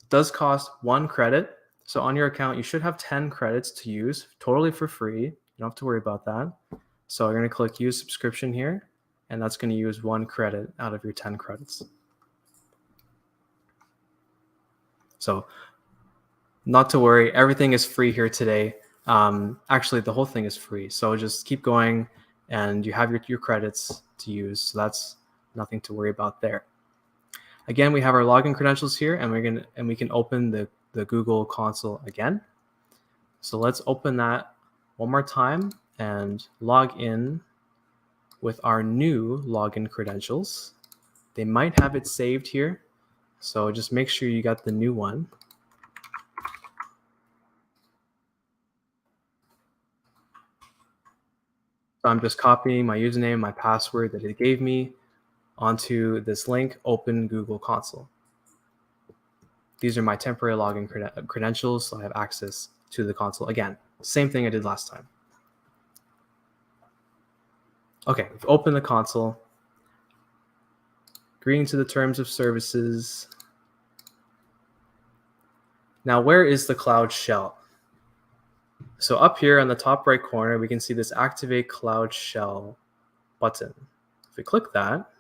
does cost 1 credit. So on your account, you should have 10 credits to use totally for free. You don't have to worry about that. So I'm going to click use subscription here, and that's going to use 1 credit out of your 10 credits. So not to worry, everything is free here today. Actually, the whole thing is free. So just keep going, and you have your credits to use. So that's nothing to worry about there. Again, we have our login credentials here, and we can open the Google console again. So let's open that one more time and log in with our new login credentials. They might have it saved here, so just make sure you got the new one. So I'm just copying my username, my password that it gave me onto this link, open Google Console. These are my temporary login credentials, so I have access to the console. Again, same thing I did last time. Okay, we've opened the console. Agreeing to the terms of services. Now, where is the Cloud Shell? So up here on the top right corner, we can see this Activate Cloud Shell button. If we click that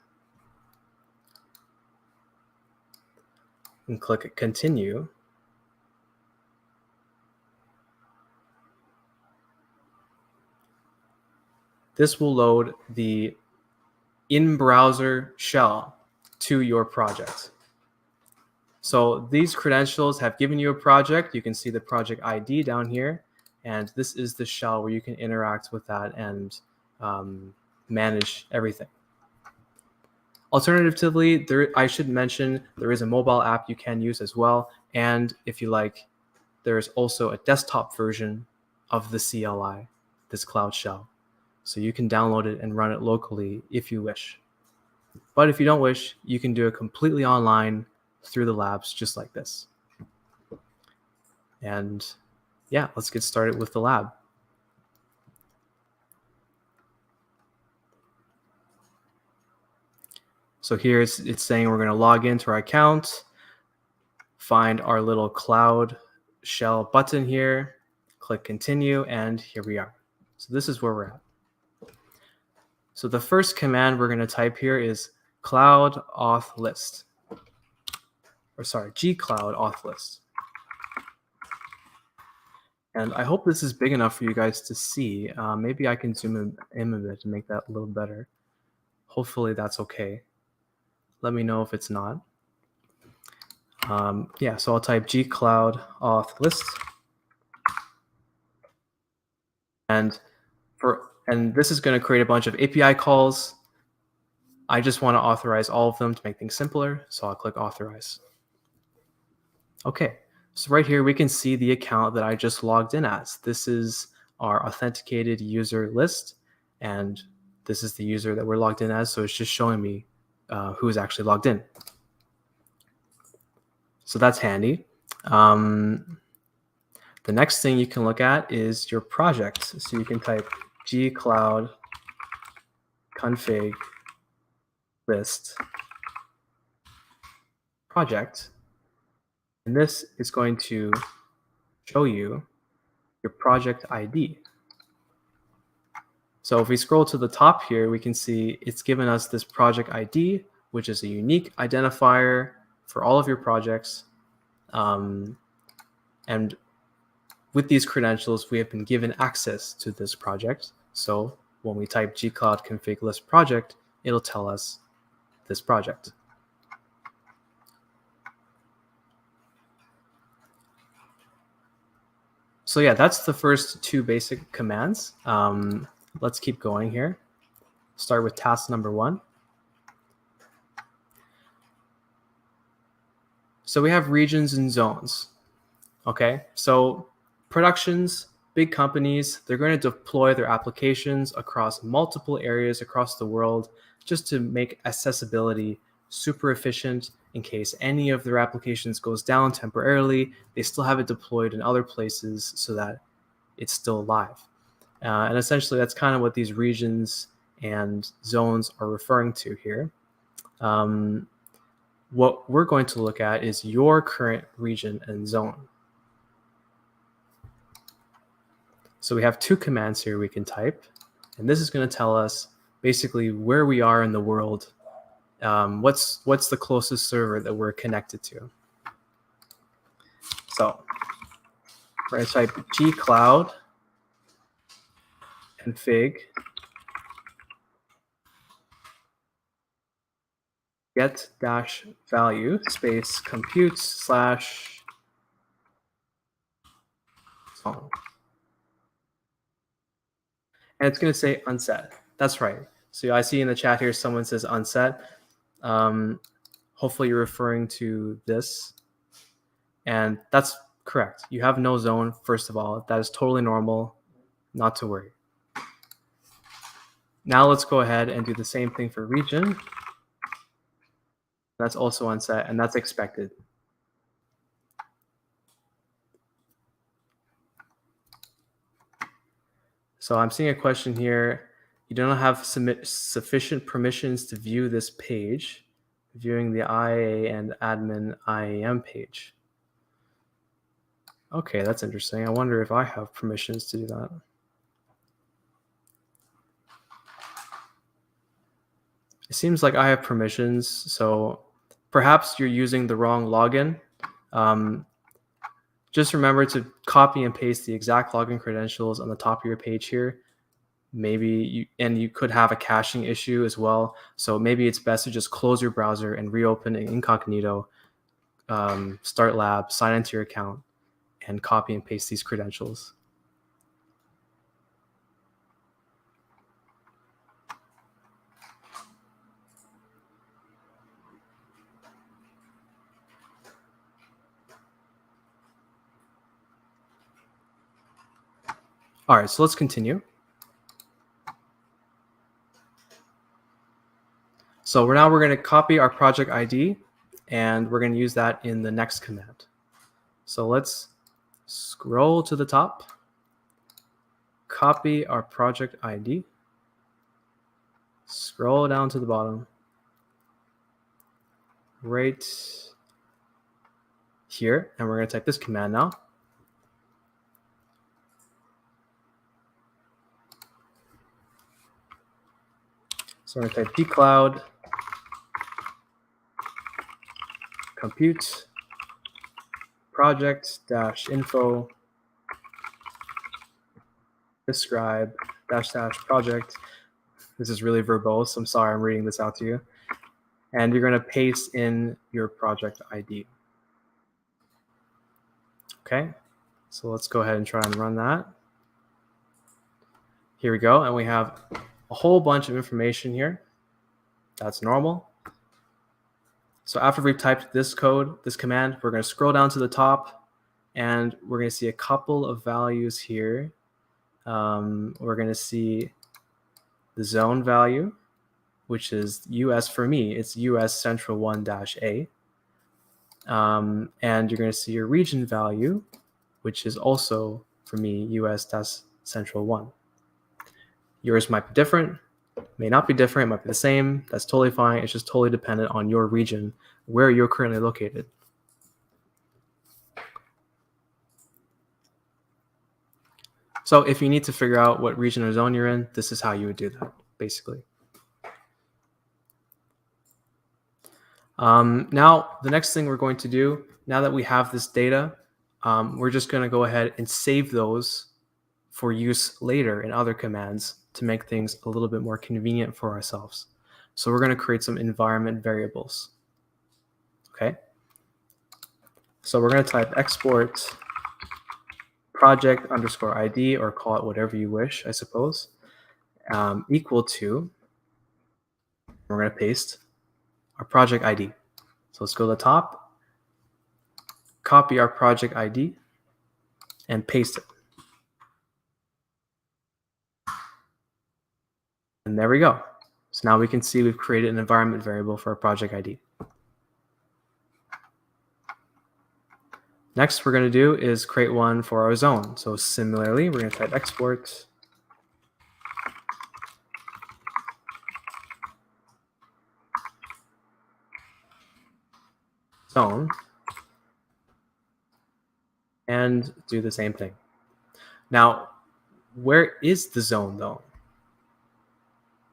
and click Continue, this will load the in-browser shell to your project. So these credentials have given you a project. You can see the project ID down here, and this is the shell where you can interact with that and manage everything. Alternatively, I should mention there is a mobile app you can use as well, and if you like, there is also a desktop version of the CLI, this Cloud Shell. So you can download it and run it locally if you wish. But if you don't wish, you can do it completely online through the labs just like this. And yeah, let's get started with the lab. So here it's saying we're going to log into our account, find our little Cloud Shell button here, click continue, and here we are. So this is where we're at. So the first command we're going to type here is cloud auth list. Or sorry, gcloud auth list. And I hope this is big enough for you guys to see. Maybe I can zoom in a bit to make that a little better. Hopefully that's okay. Let me know if it's not. Yeah, so I'll type gcloud auth list. And this is going to create a bunch of API calls. I just want to authorize all of them to make things simpler, so I'll click authorize. Okay, so right here we can see the account that I just logged in as. This is our authenticated user list, and this is the user that we're logged in as, so it's just showing me who is actually logged in. So that's handy. The next thing you can look at is your project. So you can type gcloud config list project, and this is going to show you your project ID. So if we scroll to the top here, we can see it's given us this project ID, which is a unique identifier for all of your projects. And with these credentials, we have been given access to this project. So when we type gcloud config list project, it'll tell us this project. So yeah, that's the first two basic commands. Let's keep going here. Start with task number 1. So we have regions and zones. Okay, so productions, big companies, they're going to deploy their applications across multiple areas across the world just to make accessibility super efficient. In case any of their applications goes down temporarily, they still have it deployed in other places so that it's still live. And essentially, that's kind of what these regions and zones are referring to here. What we're going to look at is your current region and zone. So we have two commands here we can type. And this is going to tell us basically where we are in the world. What's the closest server that we're connected to. So we're going to type gcloud config get dash value space compute slash song. And it's going to say unset. That's right. So I see in the chat here someone says unset. Hopefully you're referring to this. And that's correct. You have no zone, first of all. That is totally normal. Not to worry. Now let's go ahead and do the same thing for region. That's also unset, and that's expected. So I'm seeing a question here. You don't have sufficient permissions to view this page, viewing the IA and admin IAM page. Okay, that's interesting. I wonder if I have permissions to do that. It seems like I have permissions, so perhaps you're using the wrong login. Just remember to copy and paste the exact login credentials on the top of your page here. Maybe you could have a caching issue as well. So maybe it's best to just close your browser and reopen in incognito, start lab, sign into your account, and copy and paste these credentials. All right, so let's continue. So we're going to copy our project ID, and we're going to use that in the next command. So let's scroll to the top, copy our project ID, scroll down to the bottom, right here, and we're going to type this command now. So we're going to type gcloud compute project dash info describe dash project. This is really verbose. I'm sorry, I'm reading this out to you. And you're going to paste in your project ID. Okay, so let's go ahead and try and run that. Here we go, and we have a whole bunch of information here. That's normal. So after we've typed this code, this command, we're going to scroll down to the top, and we're going to see a couple of values here. We're going to see the zone value, which is US for me. It's US Central 1-A. And you're going to see your region value, which is also, for me, US Central 1. Yours might be different, may not be different, might be the same. That's totally fine. It's just totally dependent on your region, where you're currently located. So if you need to figure out what region or zone you're in, this is how you would do that, basically. Now, the next thing we're going to do, now that we have this data, we're just going to go ahead and save those for use later in other commands to make things a little bit more convenient for ourselves. So we're going to create some environment variables. Okay. So we're going to type export project underscore ID, or call it whatever you wish, I suppose, equal to, we're going to paste our project ID. So let's go to the top, copy our project ID, and paste it. And there we go. So now we can see we've created an environment variable for our project ID. Next, we're going to do is create one for our zone. So similarly, we're going to type export zone and do the same thing. Now, where is the zone though?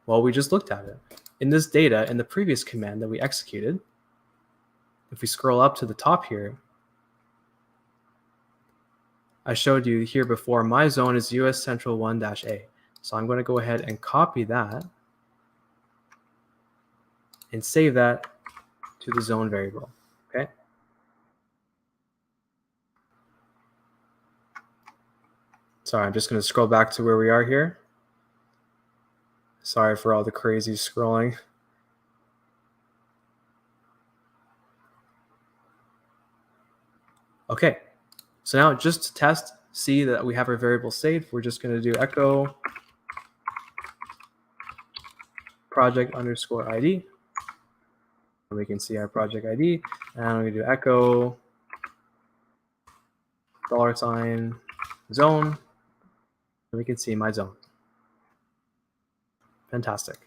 Well, we just looked at it. In this data, in the previous command that we executed, if we scroll up to the top here, I showed you here before, my zone is US Central 1-A. So I'm going to go ahead and copy that and save that to the zone variable, okay? Sorry, I'm just going to scroll back to where we are here. Sorry for all the crazy scrolling. Okay, so now just to test, see that we have our variable saved, we're just going to do echo project underscore ID. We can see our project ID, and I'm going to do echo $, zone, and we can see my zone. Fantastic.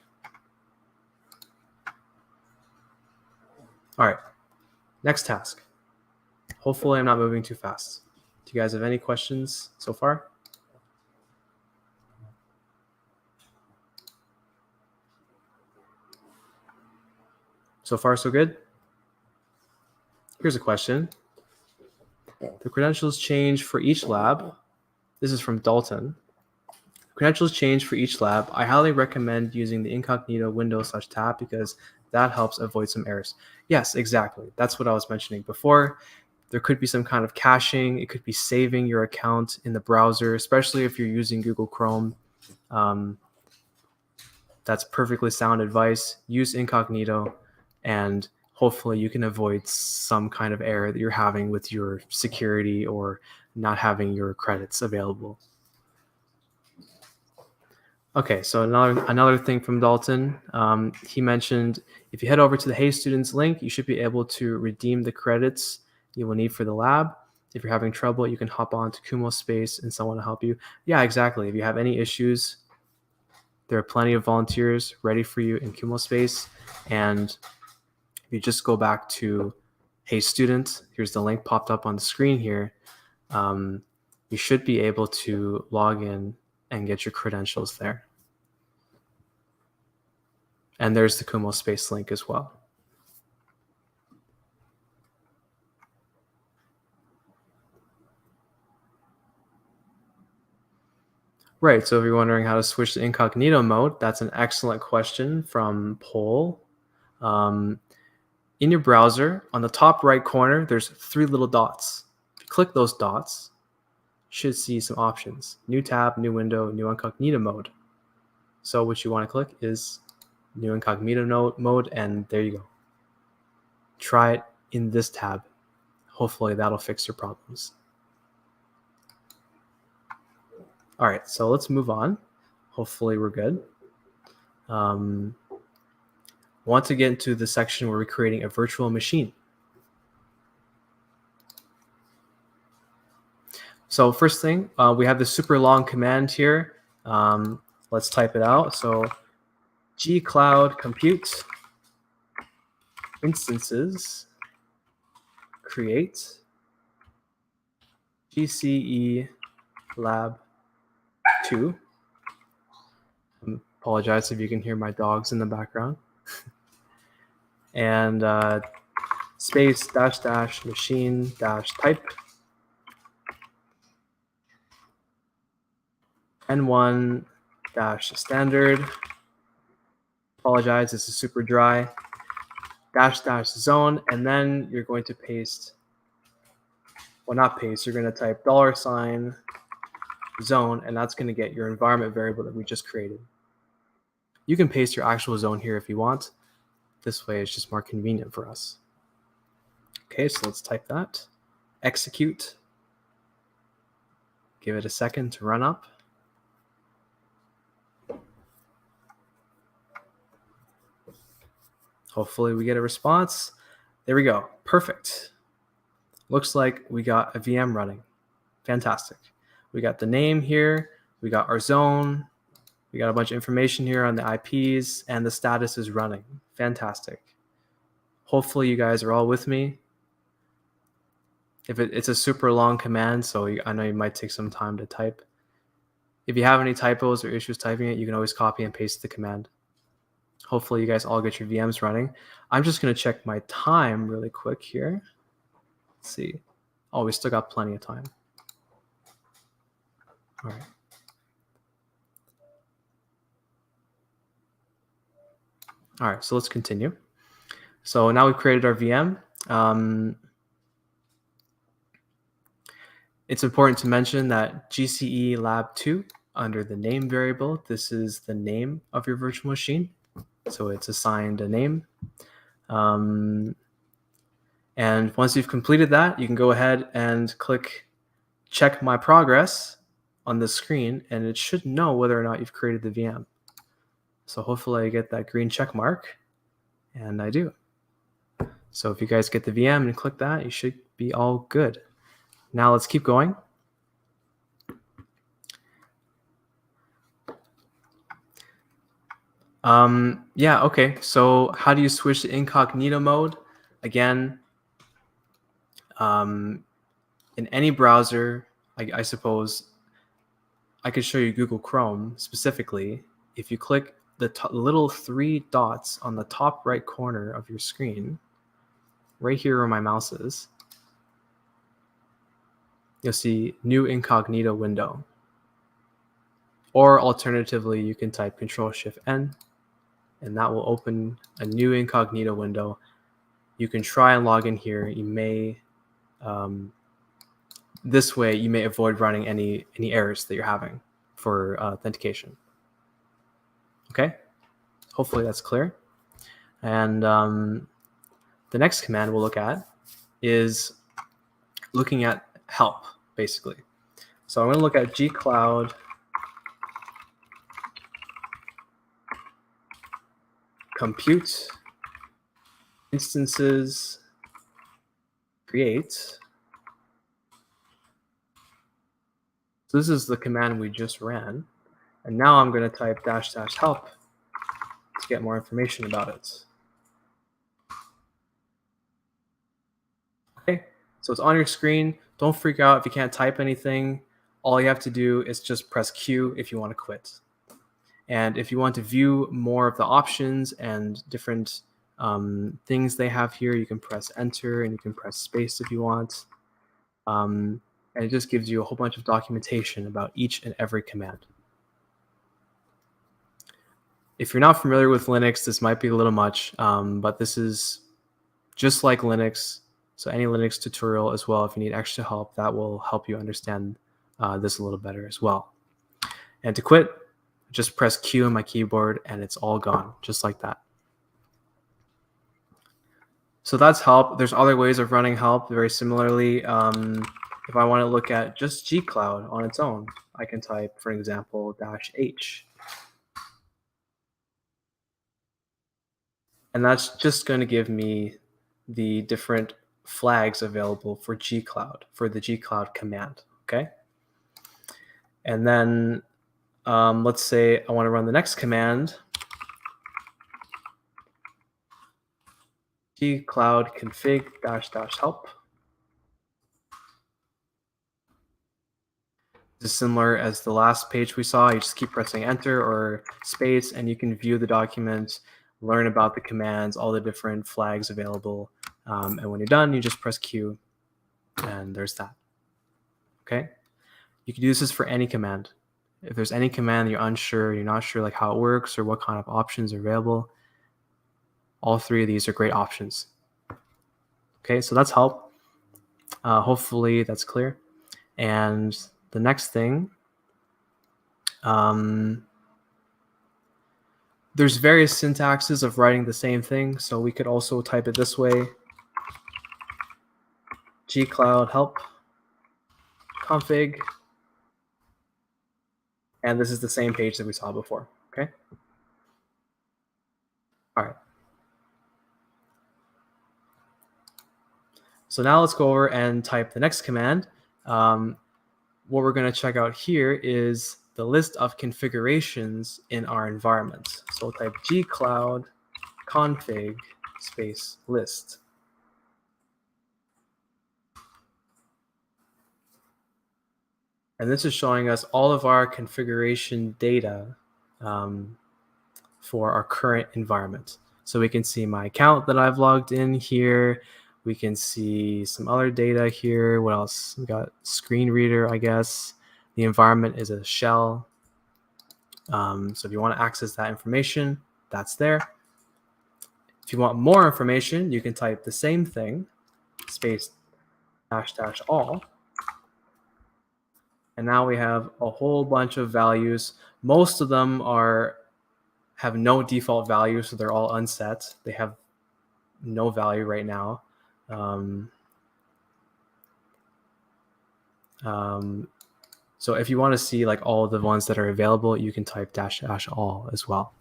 All right, next task. Hopefully I'm not moving too fast. Do you guys have any questions so far? So far, so good? Here's a question. The credentials change for each lab. This is from Dalton. Credentials change for each lab. I highly recommend using the incognito window/tab because that helps avoid some errors. Yes, exactly. That's what I was mentioning before. There could be some kind of caching. It could be saving your account in the browser, especially if you're using Google Chrome. That's perfectly sound advice. Use incognito, and hopefully you can avoid some kind of error that you're having with your security or not having your credits available. Okay, so another thing from Dalton, he mentioned if you head over to the Hey Students link, you should be able to redeem the credits you will need for the lab. If you're having trouble, you can hop on to Kumo Space and someone will help you. Yeah, exactly. If you have any issues, there are plenty of volunteers ready for you in Kumo Space. And if you just go back to Hey Student, here's the link popped up on the screen here. You should be able to log in and get your credentials there. And there's the Kumo Space link as well. Right, so if you're wondering how to switch to incognito mode, that's an excellent question from Paul. In your browser, on the top right corner, there's 3 little dots. If you click those dots, you should see some options. New tab, new window, new incognito mode. So what you want to click is new incognito mode, and there you go. Try it in this tab. Hopefully that'll fix your problems. All right, so let's move on. Hopefully we're good. Want to get into the section where we're creating a virtual machine. So first thing, we have the super long command here. Let's type it out. So gcloud compute instances create GCE lab 2. Apologize if you can hear my dogs in the background. And space -- machine -type n1 -standard. Apologize, this is super dry. -- zone, and then you're going to paste, well, not paste, you're going to type $, zone, and that's going to get your environment variable that we just created. You can paste your actual zone here if you want. This way it's just more convenient for us. Okay, so let's type that. Execute. Give it a second to run up. Hopefully we get a response. There we go. Perfect. Looks like we got a VM running. Fantastic. We got the name here. We got our zone. We got a bunch of information here on the IPs, and the status is running. Fantastic. Hopefully you guys are all with me. If it's a super long command, so I know you might take some time to type. If you have any typos or issues typing it, you can always copy and paste the command. Hopefully you guys all get your VMs running. I'm just going to check my time really quick here. Let's see. Oh, we still got plenty of time. All right. All right, so let's continue. So now we've created our VM. It's important to mention that GCE Lab 2, under the name variable, this is the name of your virtual machine. So it's assigned a name. And once you've completed that, you can go ahead and click check my progress on the screen, and it should know whether or not you've created the VM. So hopefully I get that green check mark, and I do. So if you guys get the VM and click that, you should be all good. Now let's keep going. Yeah, okay. So how do you switch to incognito mode? Again, in any browser, I suppose I could show you Google Chrome specifically. If you click the little 3 dots on the top right corner of your screen, right here where my mouse is, you'll see new incognito window. Or alternatively, you can type Control-Shift-N, and that will open a new incognito window. You can try and log in here. You may, this way, you may avoid running any errors that you're having for authentication. Okay, hopefully that's clear. And the next command we'll look at is looking at help, basically. So I'm going to look at gcloud compute instances create. So this is the command we just ran. And now I'm going to type -- help to get more information about it. Okay, so it's on your screen. Don't freak out if you can't type anything. All you have to do is just press Q if you want to quit. And if you want to view more of the options and different things they have here, you can press Enter and you can press Space if you want. And it just gives you a whole bunch of documentation about each and every command. If you're not familiar with Linux, this might be a little much, but this is just like Linux. So any Linux tutorial as well, if you need extra help, that will help you understand this a little better as well. And to quit, just press Q on my keyboard and it's all gone, just like that. So that's help. There's other ways of running help very similarly. If I want to look at just gcloud on its own, I can type, for example, -h. And that's just going to give me the different flags available for gcloud, for the gcloud command, okay? And then let's say I want to run the next command, gcloud config -- help. This is similar as the last page we saw. You just keep pressing Enter or Space, and you can view the document, learn about the commands, all the different flags available. And when you're done, you just press Q, and there's that. Okay? You can do this for any command. If there's any command you're unsure, you're not sure like how it works or what kind of options are available, all 3 of these are great options. Okay, so that's help. Hopefully that's clear. And the next thing, there's various syntaxes of writing the same thing. So we could also type it this way, gcloud help config. And this is the same page that we saw before, okay? All right. So now let's go over and type the next command. What we're going to check out here is the list of configurations in our environment. So we'll type gcloud config space list. And this is showing us all of our configuration data for our current environment. So we can see my account that I've logged in here. We can see some other data here. What else? We got screen reader, I guess. The environment is a shell. So if you want to access that information, that's there. If you want more information, you can type the same thing, space -- all. And now we have a whole bunch of values. Most of them have no default value, so they're all unset. They have no value right now. So if you want to see like all the ones that are available, you can type -- all as well.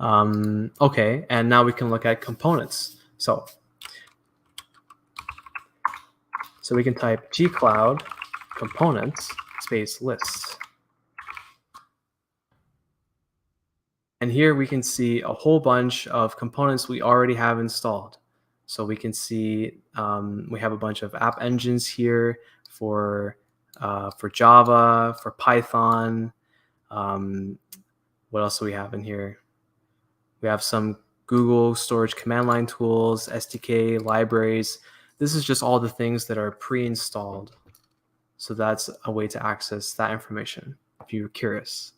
Okay, and now we can look at components. So we can type gcloud components space lists. And here we can see a whole bunch of components we already have installed. So we can see we have a bunch of app engines here for Java, for Python. What else do we have in here? We have some Google storage command line tools, SDK, libraries. This is just all the things that are pre-installed. So that's a way to access that information if you're curious.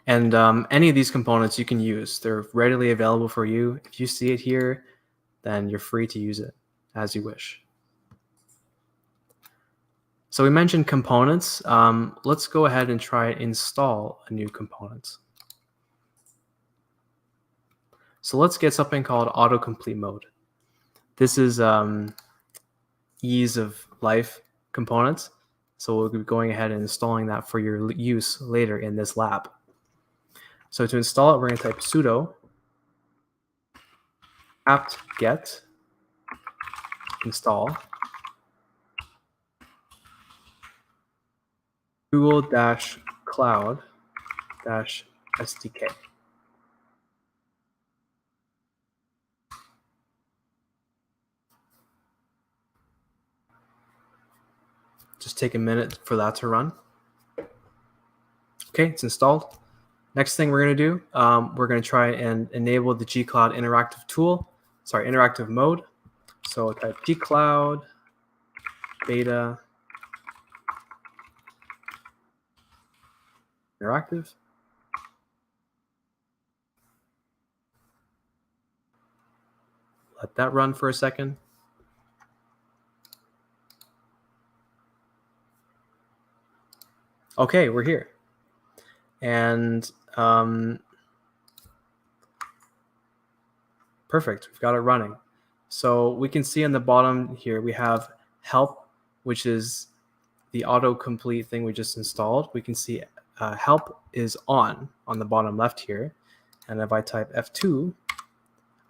And any of these components you can use. They're readily available for you. If you see it here, then you're free to use it as you wish. So we mentioned components. Let's go ahead and try and install a new component. So let's get something called autocomplete mode. This is ease of life components. So we'll be going ahead and installing that for your use later in this lab. So to install it, we're going to type sudo apt-get install google-cloud-SDK. Just take a minute for that to run. Okay, it's installed. Next thing we're going to do, we're going to try and enable the gcloud interactive mode. So I'll type gcloud beta interactive. Let that run for a second. Okay, we're here. And perfect, we've got it running. So we can see on the bottom here, we have help, which is the autocomplete thing we just installed. We can see help is on the bottom left here. And if I type F2,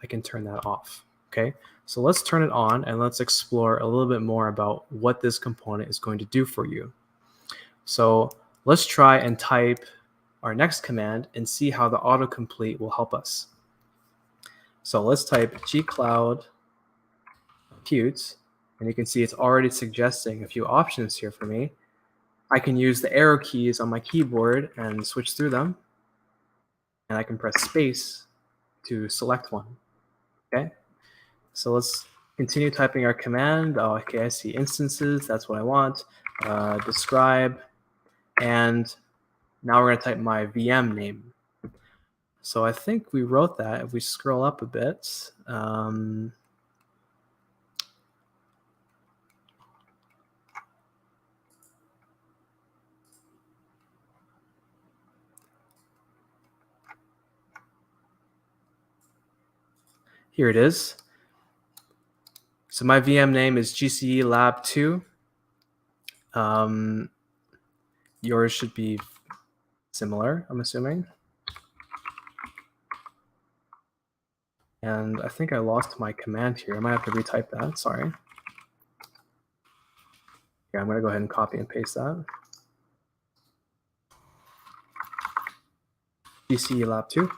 I can turn that off. Okay, so let's turn it on and let's explore a little bit more about what this component is going to do for you. So let's try and type our next command and see how the autocomplete will help us. So let's type gcloud compute, and you can see it's already suggesting a few options here for me. I can use the arrow keys on my keyboard and switch through them, and I can press space to select one. Okay, so let's continue typing our command. Oh, okay, I see instances, that's what I want. Describe, and now we're going to type my VM name. So I think we wrote that. If we scroll up a bit, here it is. So my VM name is GCE Lab 2. Yours should be similar, I'm assuming. And I think I lost my command here. I might have to retype that, sorry. Yeah, I'm going to go ahead and copy and paste that. GCE Lab 2.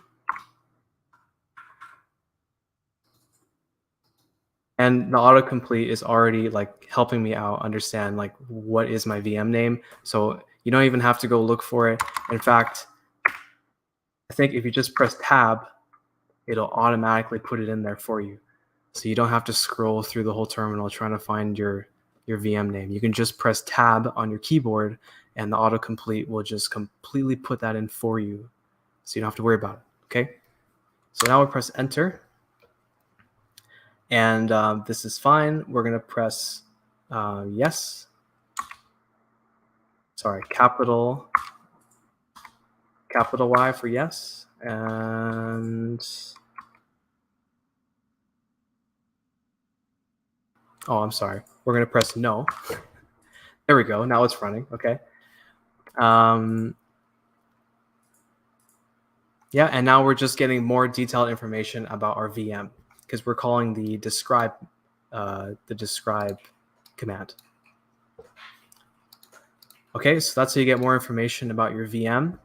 And the autocomplete is already like helping me out understand like what is my VM name. So you don't even have to go look for it. In fact, I think if you just press tab, it'll automatically put it in there for you. So you don't have to scroll through the whole terminal trying to find your VM name. You can just press tab on your keyboard and the autocomplete will just completely put that in for you. So you don't have to worry about it, okay? So now we'll press enter. And this is fine. We're gonna press yes. Sorry, capital Y for yes. And oh, I'm sorry. We're gonna press no. There we go. Now it's running. Okay. Yeah, and now we're just getting more detailed information about our VM because we're calling the describe command. Okay, so that's how you get more information about your VM.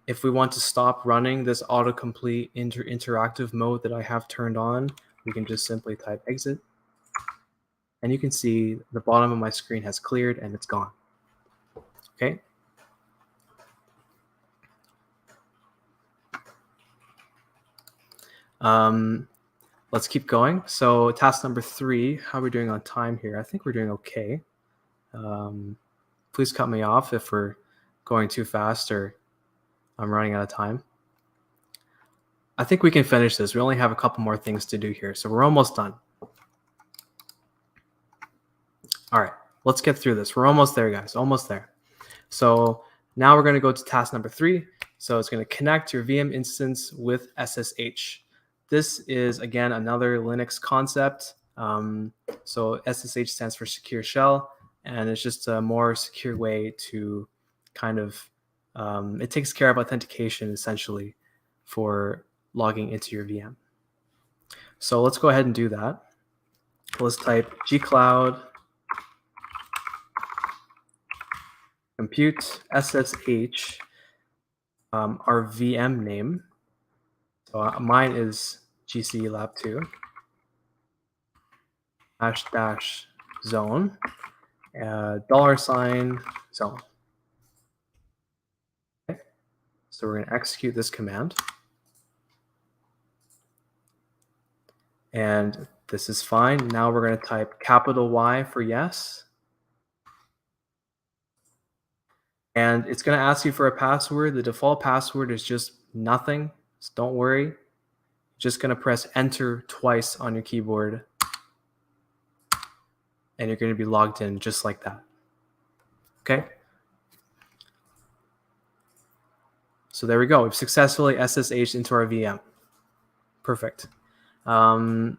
If we want to stop running this autocomplete interactive mode that I have turned on, we can just simply type exit. And you can see the bottom of my screen has cleared and it's gone. Okay. Let's keep going. So task number 3, how are we doing on time here? I think we're doing okay. Please cut me off if we're going too fast or I'm running out of time. I think we can finish this. We only have a couple more things to do here. So we're almost done. All right, let's get through this. We're almost there, guys, almost there. So now we're going to go to task number 3. So it's going to connect your VM instance with SSH. This is, again, another Linux concept. So SSH stands for secure shell, and it's just a more secure way to kind of, it takes care of authentication essentially for logging into your VM. So let's go ahead and do that. Let's type gcloud compute SSH, our VM name. So mine is GC Lab 2 --zone $zone. Okay. So we're going to execute this command. And this is fine. Now we're going to type capital Y for yes. And it's going to ask you for a password. The default password is just nothing. So don't worry. Just going to press enter twice on your keyboard. And you're going to be logged in just like that. Okay. So there we go. We've successfully SSH'd into our VM. Perfect. We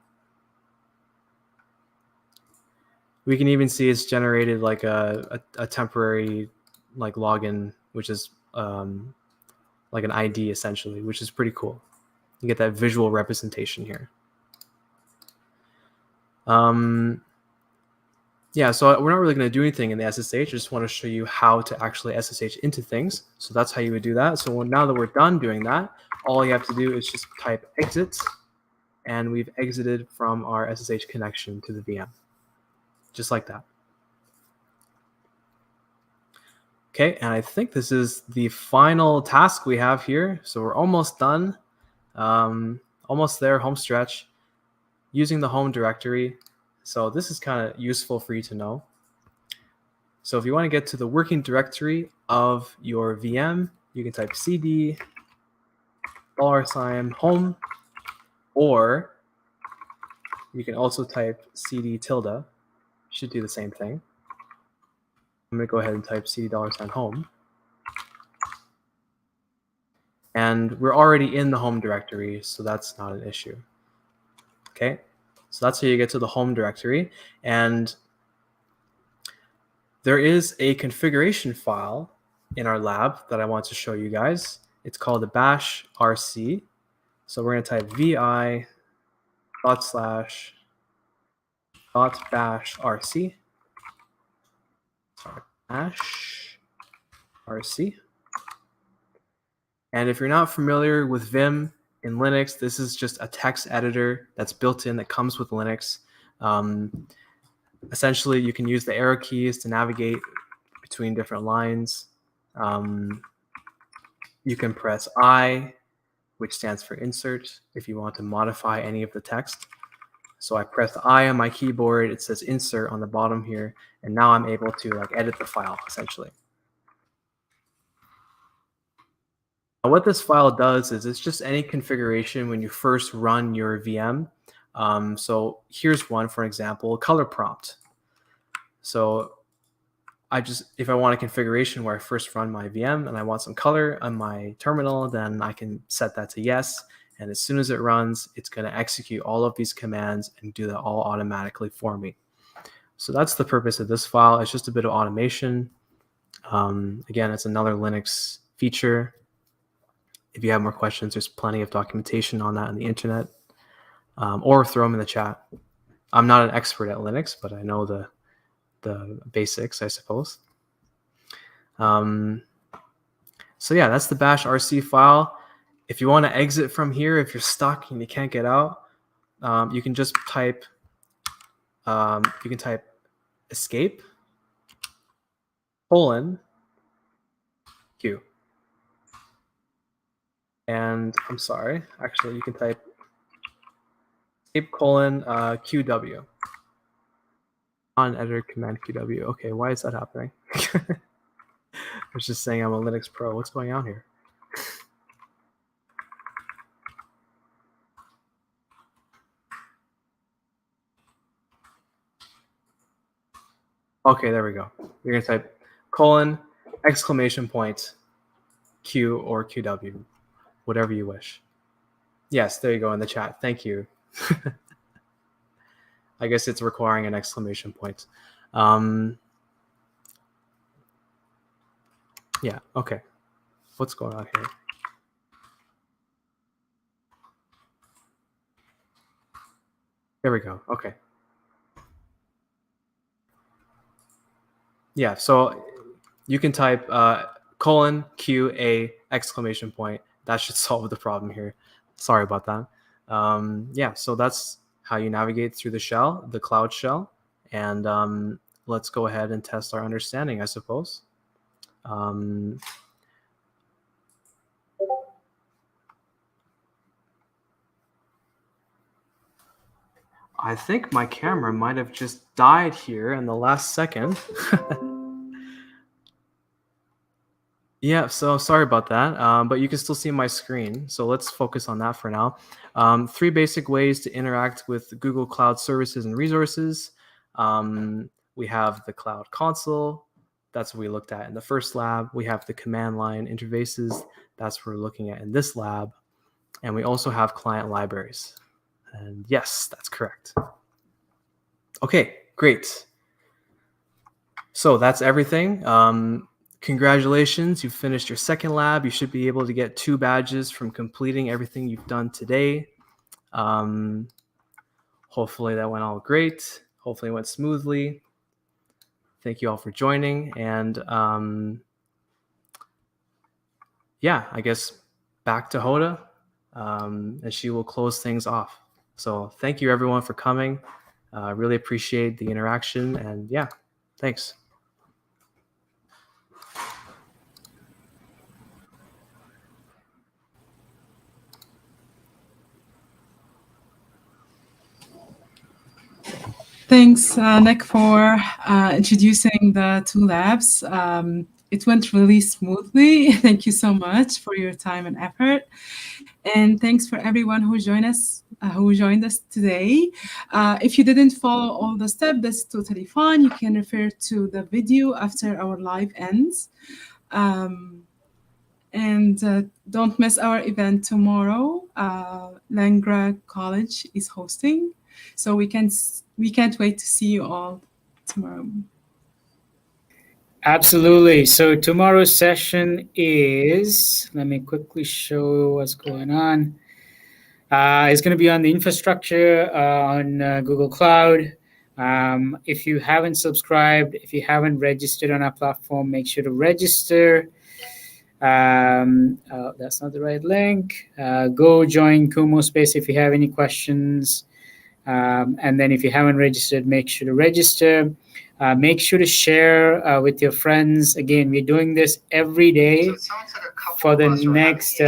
can even see it's generated like a temporary like login, which is like an ID essentially, which is pretty cool. You get that visual representation here. Yeah, so we're not really going to do anything in the SSH. I just want to show you how to actually SSH into things. So that's how you would do that. So now that we're done doing that, all you have to do is just type exit, and we've exited from our SSH connection to the VM, just like that. Okay, and I think this is the final task we have here. So we're almost done, almost there, home stretch, using the home directory. So this is kind of useful for you to know. So if you want to get to the working directory of your VM, you can type cd $home, or you can also type cd tilde. Should do the same thing. I'm going to go ahead and type cd $home. And we're already in the home directory, so that's not an issue. Okay, so that's how you get to the home directory. And there is a configuration file in our lab that I want to show you guys. It's called the bash rc. So we're going to type vi /bash rc. Sorry, bash rc. And if you're not familiar with Vim, in Linux, this is just a text editor that's built in that comes with Linux. Essentially, you can use the arrow keys to navigate between different lines. You can press I, which stands for insert, if you want to modify any of the text. So I press I on my keyboard, it says insert on the bottom here, and now I'm able to like edit the file essentially. Now, what this file does is it's just any configuration when you first run your VM. So here's one, for example, color prompt. So if I want a configuration where I first run my VM and I want some color on my terminal, then I can set that to yes. And as soon as it runs, it's going to execute all of these commands and do that all automatically for me. So that's the purpose of this file. It's just a bit of automation. Again, it's another Linux feature. If you have more questions, there's plenty of documentation on that on the internet, or throw them in the chat. I'm not an expert at Linux, but I know the basics, I suppose. So yeah, that's the bash rc file. If you want to exit from here, if you're stuck and you can't get out, you can just type escape :Q. And I'm sorry, actually you can type escape : QW. On editor command QW. Okay, why is that happening? I was just saying I'm a Linux pro. What's going on here? Okay, there we go. You're gonna type : Q or QW, whatever you wish. Yes, there you go in the chat. Thank you. I guess it's requiring an exclamation point. Yeah, okay. What's going on here? There we go. Okay. Yeah, so you can type : QA ! That should solve the problem here. Sorry about that. Yeah, so that's how you navigate through the shell, the Cloud shell. And let's go ahead and test our understanding, I suppose. I think my camera might have just died here in the last second. Yeah, so sorry about that, but you can still see my screen. So let's focus on that for now. 3 basic ways to interact with Google Cloud services and resources. We have the Cloud Console. That's what we looked at in the first lab. We have the command line interfaces. That's what we're looking at in this lab. And we also have client libraries. And yes, that's correct. Okay, great. So that's everything. Congratulations, you finished your second lab. You should be able to get 2 badges from completing everything you've done today. Hopefully that went all great. Hopefully it went smoothly. Thank you all for joining. And yeah, I guess back to Hoda, and she will close things off. So thank you everyone for coming. Really appreciate the interaction, and yeah, thanks. Thanks, Nick, for introducing the 2 labs. It went really smoothly. Thank you so much for your time and effort. And thanks for everyone who joined us today. If you didn't follow all the steps, that's totally fine. You can refer to the video after our live ends. And don't miss our event tomorrow. Langra College is hosting. So we can't wait to see you all tomorrow. Absolutely. So tomorrow's session is, let me quickly show what's going on. It's going to be on the infrastructure on Google Cloud. If you haven't subscribed, if you haven't registered on our platform, make sure to register. That's not the right link. Go join Kumo Space if you have any questions. And then if you haven't registered, make sure to register. Make sure to share with your friends. Again, we're doing this every day for the next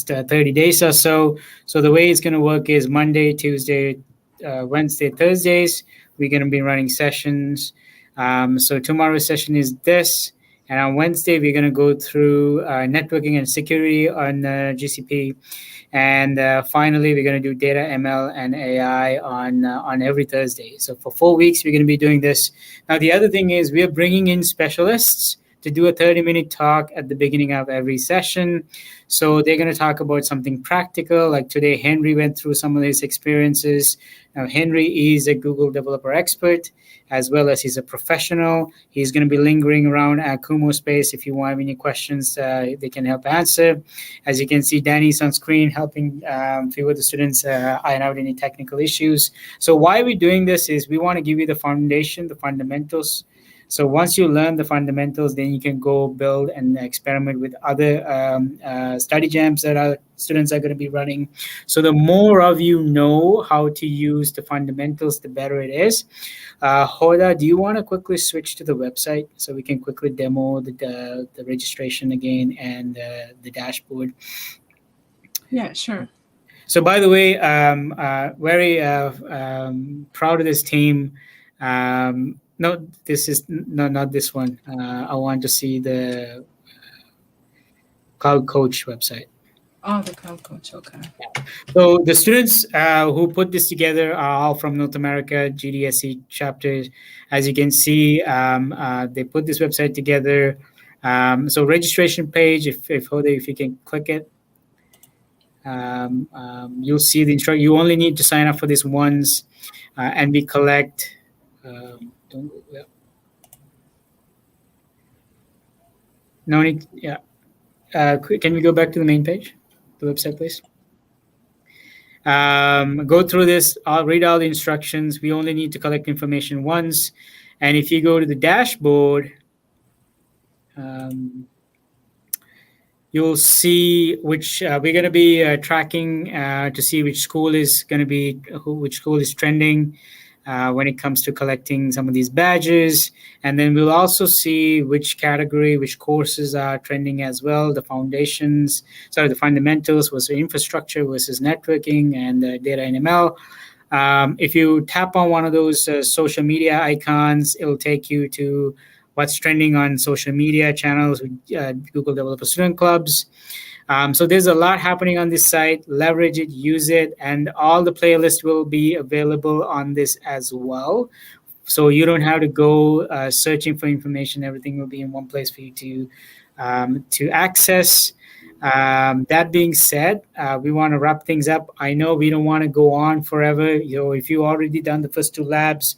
30 days or so. So the way it's going to work is Monday, Tuesday, Wednesday, Thursdays, we're going to be running sessions. So tomorrow's session is this. And on Wednesday, we're going to go through networking and security on GCP. And finally, we're going to do data, ML, and AI on every Thursday. So for 4 weeks, we're going to be doing this. Now, the other thing is we're bringing in specialists to do a 30-minute talk at the beginning of every session. So they're going to talk about something practical. Like today, Henry went through some of his experiences. Now, Henry is a Google developer expert, as well as he's a professional. He's going to be lingering around at Kumo Space. If you want any questions, they can help answer. As you can see, Danny's on screen helping a few of the students iron out any technical issues. So why we're doing this is we want to give you the foundation, the fundamentals. So once you learn the fundamentals, then you can go build and experiment with other study jams that our students are going to be running. So the more of you know how to use the fundamentals, the better it is. Hoda, do you want to quickly switch to the website so we can quickly demo the registration again and the dashboard? Yeah, sure. So by the way, very proud of this team. No, this is not this one. I want to see the Cloud Coach website. Oh, the Cloud Coach. Okay. So the students who put this together are all from North America, GDSC chapters. As you can see, they put this website together. So registration page, if you can click it, you'll see the instruction. You only need to sign up for this once, and we collect. Don't go there. No need. Yeah. Can we go back to the main page, the website, please? Go through this. I'll read all the instructions. We only need to collect information once. And if you go to the dashboard, you'll see which we're going to be tracking to see which school is going to be, which school is trending when it comes to collecting some of these badges. And then we'll also see which category, which courses are trending as well, the fundamentals versus infrastructure versus networking and data and ML. If you tap on one of those social media icons, it'll take you to what's trending on social media channels with Google Developer Student Clubs. So there's a lot happening on this site. Leverage it, use it, and all the playlists will be available on this as well. So you don't have to go searching for information. Everything will be in one place for you to access. That being said, we want to wrap things up. I know we don't want to go on forever. If you already done the first 2 labs,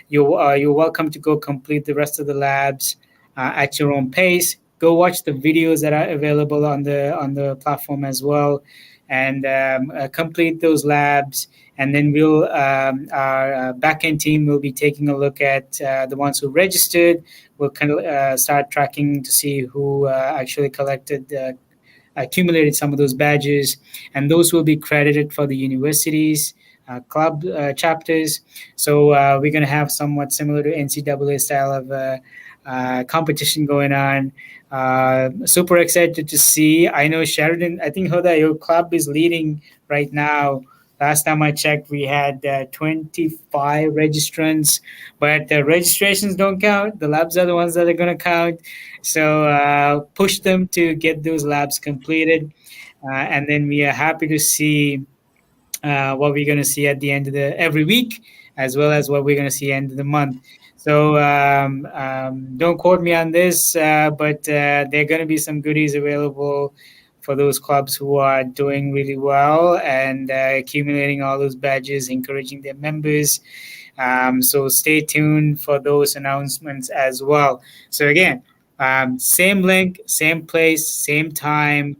you're welcome to go complete the rest of the labs at your own pace. Go watch the videos that are available on the platform as well, and complete those labs. And then our backend team will be taking a look at the ones who registered. We'll kind of start tracking to see who actually accumulated some of those badges, and those will be credited for the universities, club chapters. So we're going to have somewhat similar to NCAA style of competition going on. Super excited to see. I know Sheridan, I think Hoda, your club is leading right now. Last time I checked, we had 25 registrants, but the registrations don't count. The labs are the ones that are going to count. So push them to get those labs completed. And then we are happy to see what we're going to see at the end of every week, as well as what we're going to see end of the month. So don't quote me on this, but there are going to be some goodies available for those clubs who are doing really well and accumulating all those badges, encouraging their members. So stay tuned for those announcements as well. So again, same link, same place, same time.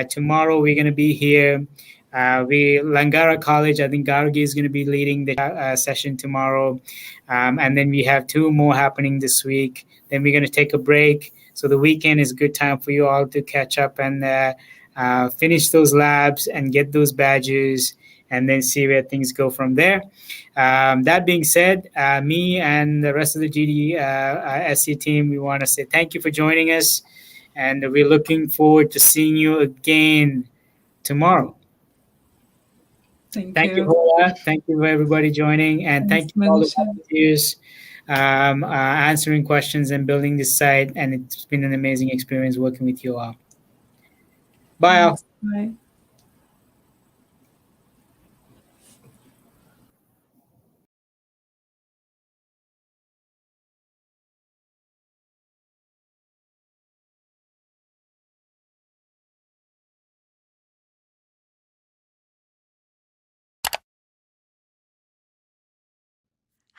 Tomorrow we're going to be here. Langara College, I think Gargi is going to be leading the session tomorrow. And then we have 2 more happening this week. Then we're going to take a break. So the weekend is a good time for you all to catch up and finish those labs and get those badges and then see where things go from there. That being said, me and the rest of the GD SC team, we want to say thank you for joining us. And we're looking forward to seeing you again tomorrow. Thank you, Hola. Thank you for everybody joining. And thank you for all the volunteers answering questions and building this site. And it's been an amazing experience working with you all. Bye all. Bye.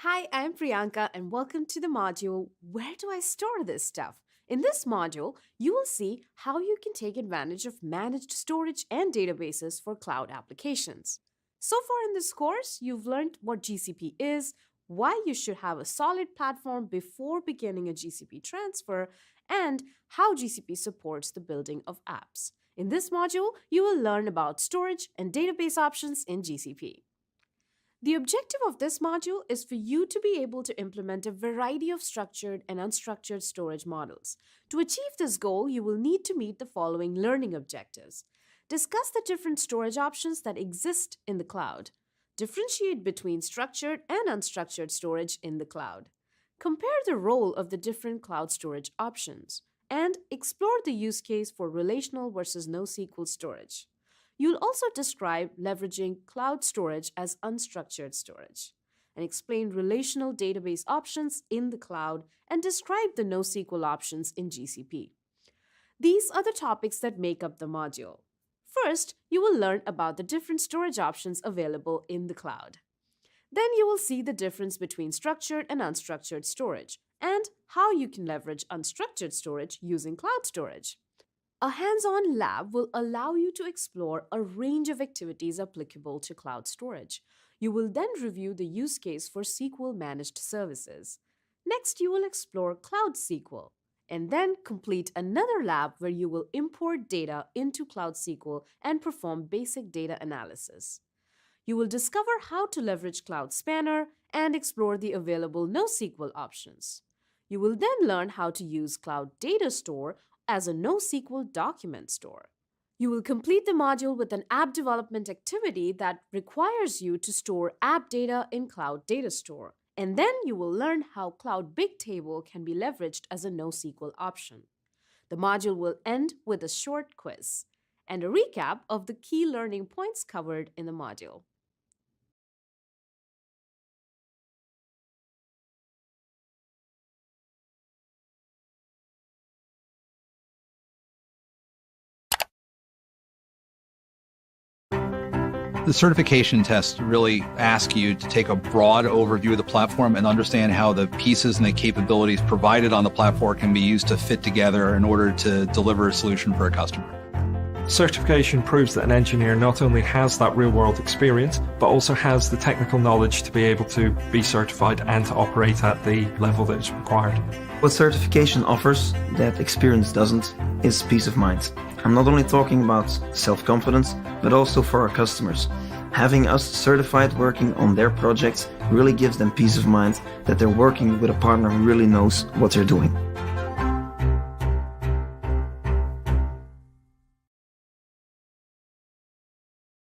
Hi, I'm Priyanka and welcome to the module, Where do I store this stuff? In this module, you will see how you can take advantage of managed storage and databases for cloud applications. So far in this course, you've learned what GCP is, why you should have a solid platform before beginning a GCP transfer, and how GCP supports the building of apps. In this module, you will learn about storage and database options in GCP. The objective of this module is for you to be able to implement a variety of structured and unstructured storage models. To achieve this goal, you will need to meet the following learning objectives. Discuss the different storage options that exist in the cloud. Differentiate between structured and unstructured storage in the cloud. Compare the role of the different cloud storage options. And explore the use case for relational versus NoSQL storage. You'll also describe leveraging cloud storage as unstructured storage, and explain relational database options in the cloud and describe the NoSQL options in GCP. These are the topics that make up the module. First, you will learn about the different storage options available in the cloud. Then you will see the difference between structured and unstructured storage, and how you can leverage unstructured storage using cloud storage. A hands-on lab will allow you to explore a range of activities applicable to cloud storage. You will then review the use case for SQL managed services. Next, you will explore Cloud SQL, and then complete another lab where you will import data into Cloud SQL and perform basic data analysis. You will discover how to leverage Cloud Spanner and explore the available NoSQL options. You will then learn how to use Cloud Data Store as a NoSQL document store. You will complete the module with an app development activity that requires you to store app data in Cloud Data Store. And then you will learn how Cloud Bigtable can be leveraged as a NoSQL option. The module will end with a short quiz and a recap of the key learning points covered in the module. The certification tests really ask you to take a broad overview of the platform and understand how the pieces and the capabilities provided on the platform can be used to fit together in order to deliver a solution for a customer. Certification proves that an engineer not only has that real-world experience, but also has the technical knowledge to be able to be certified and to operate at the level that is required. What certification offers that experience doesn't is peace of mind. I'm not only talking about self-confidence, but also for our customers. Having us certified working on their projects really gives them peace of mind that they're working with a partner who really knows what they're doing.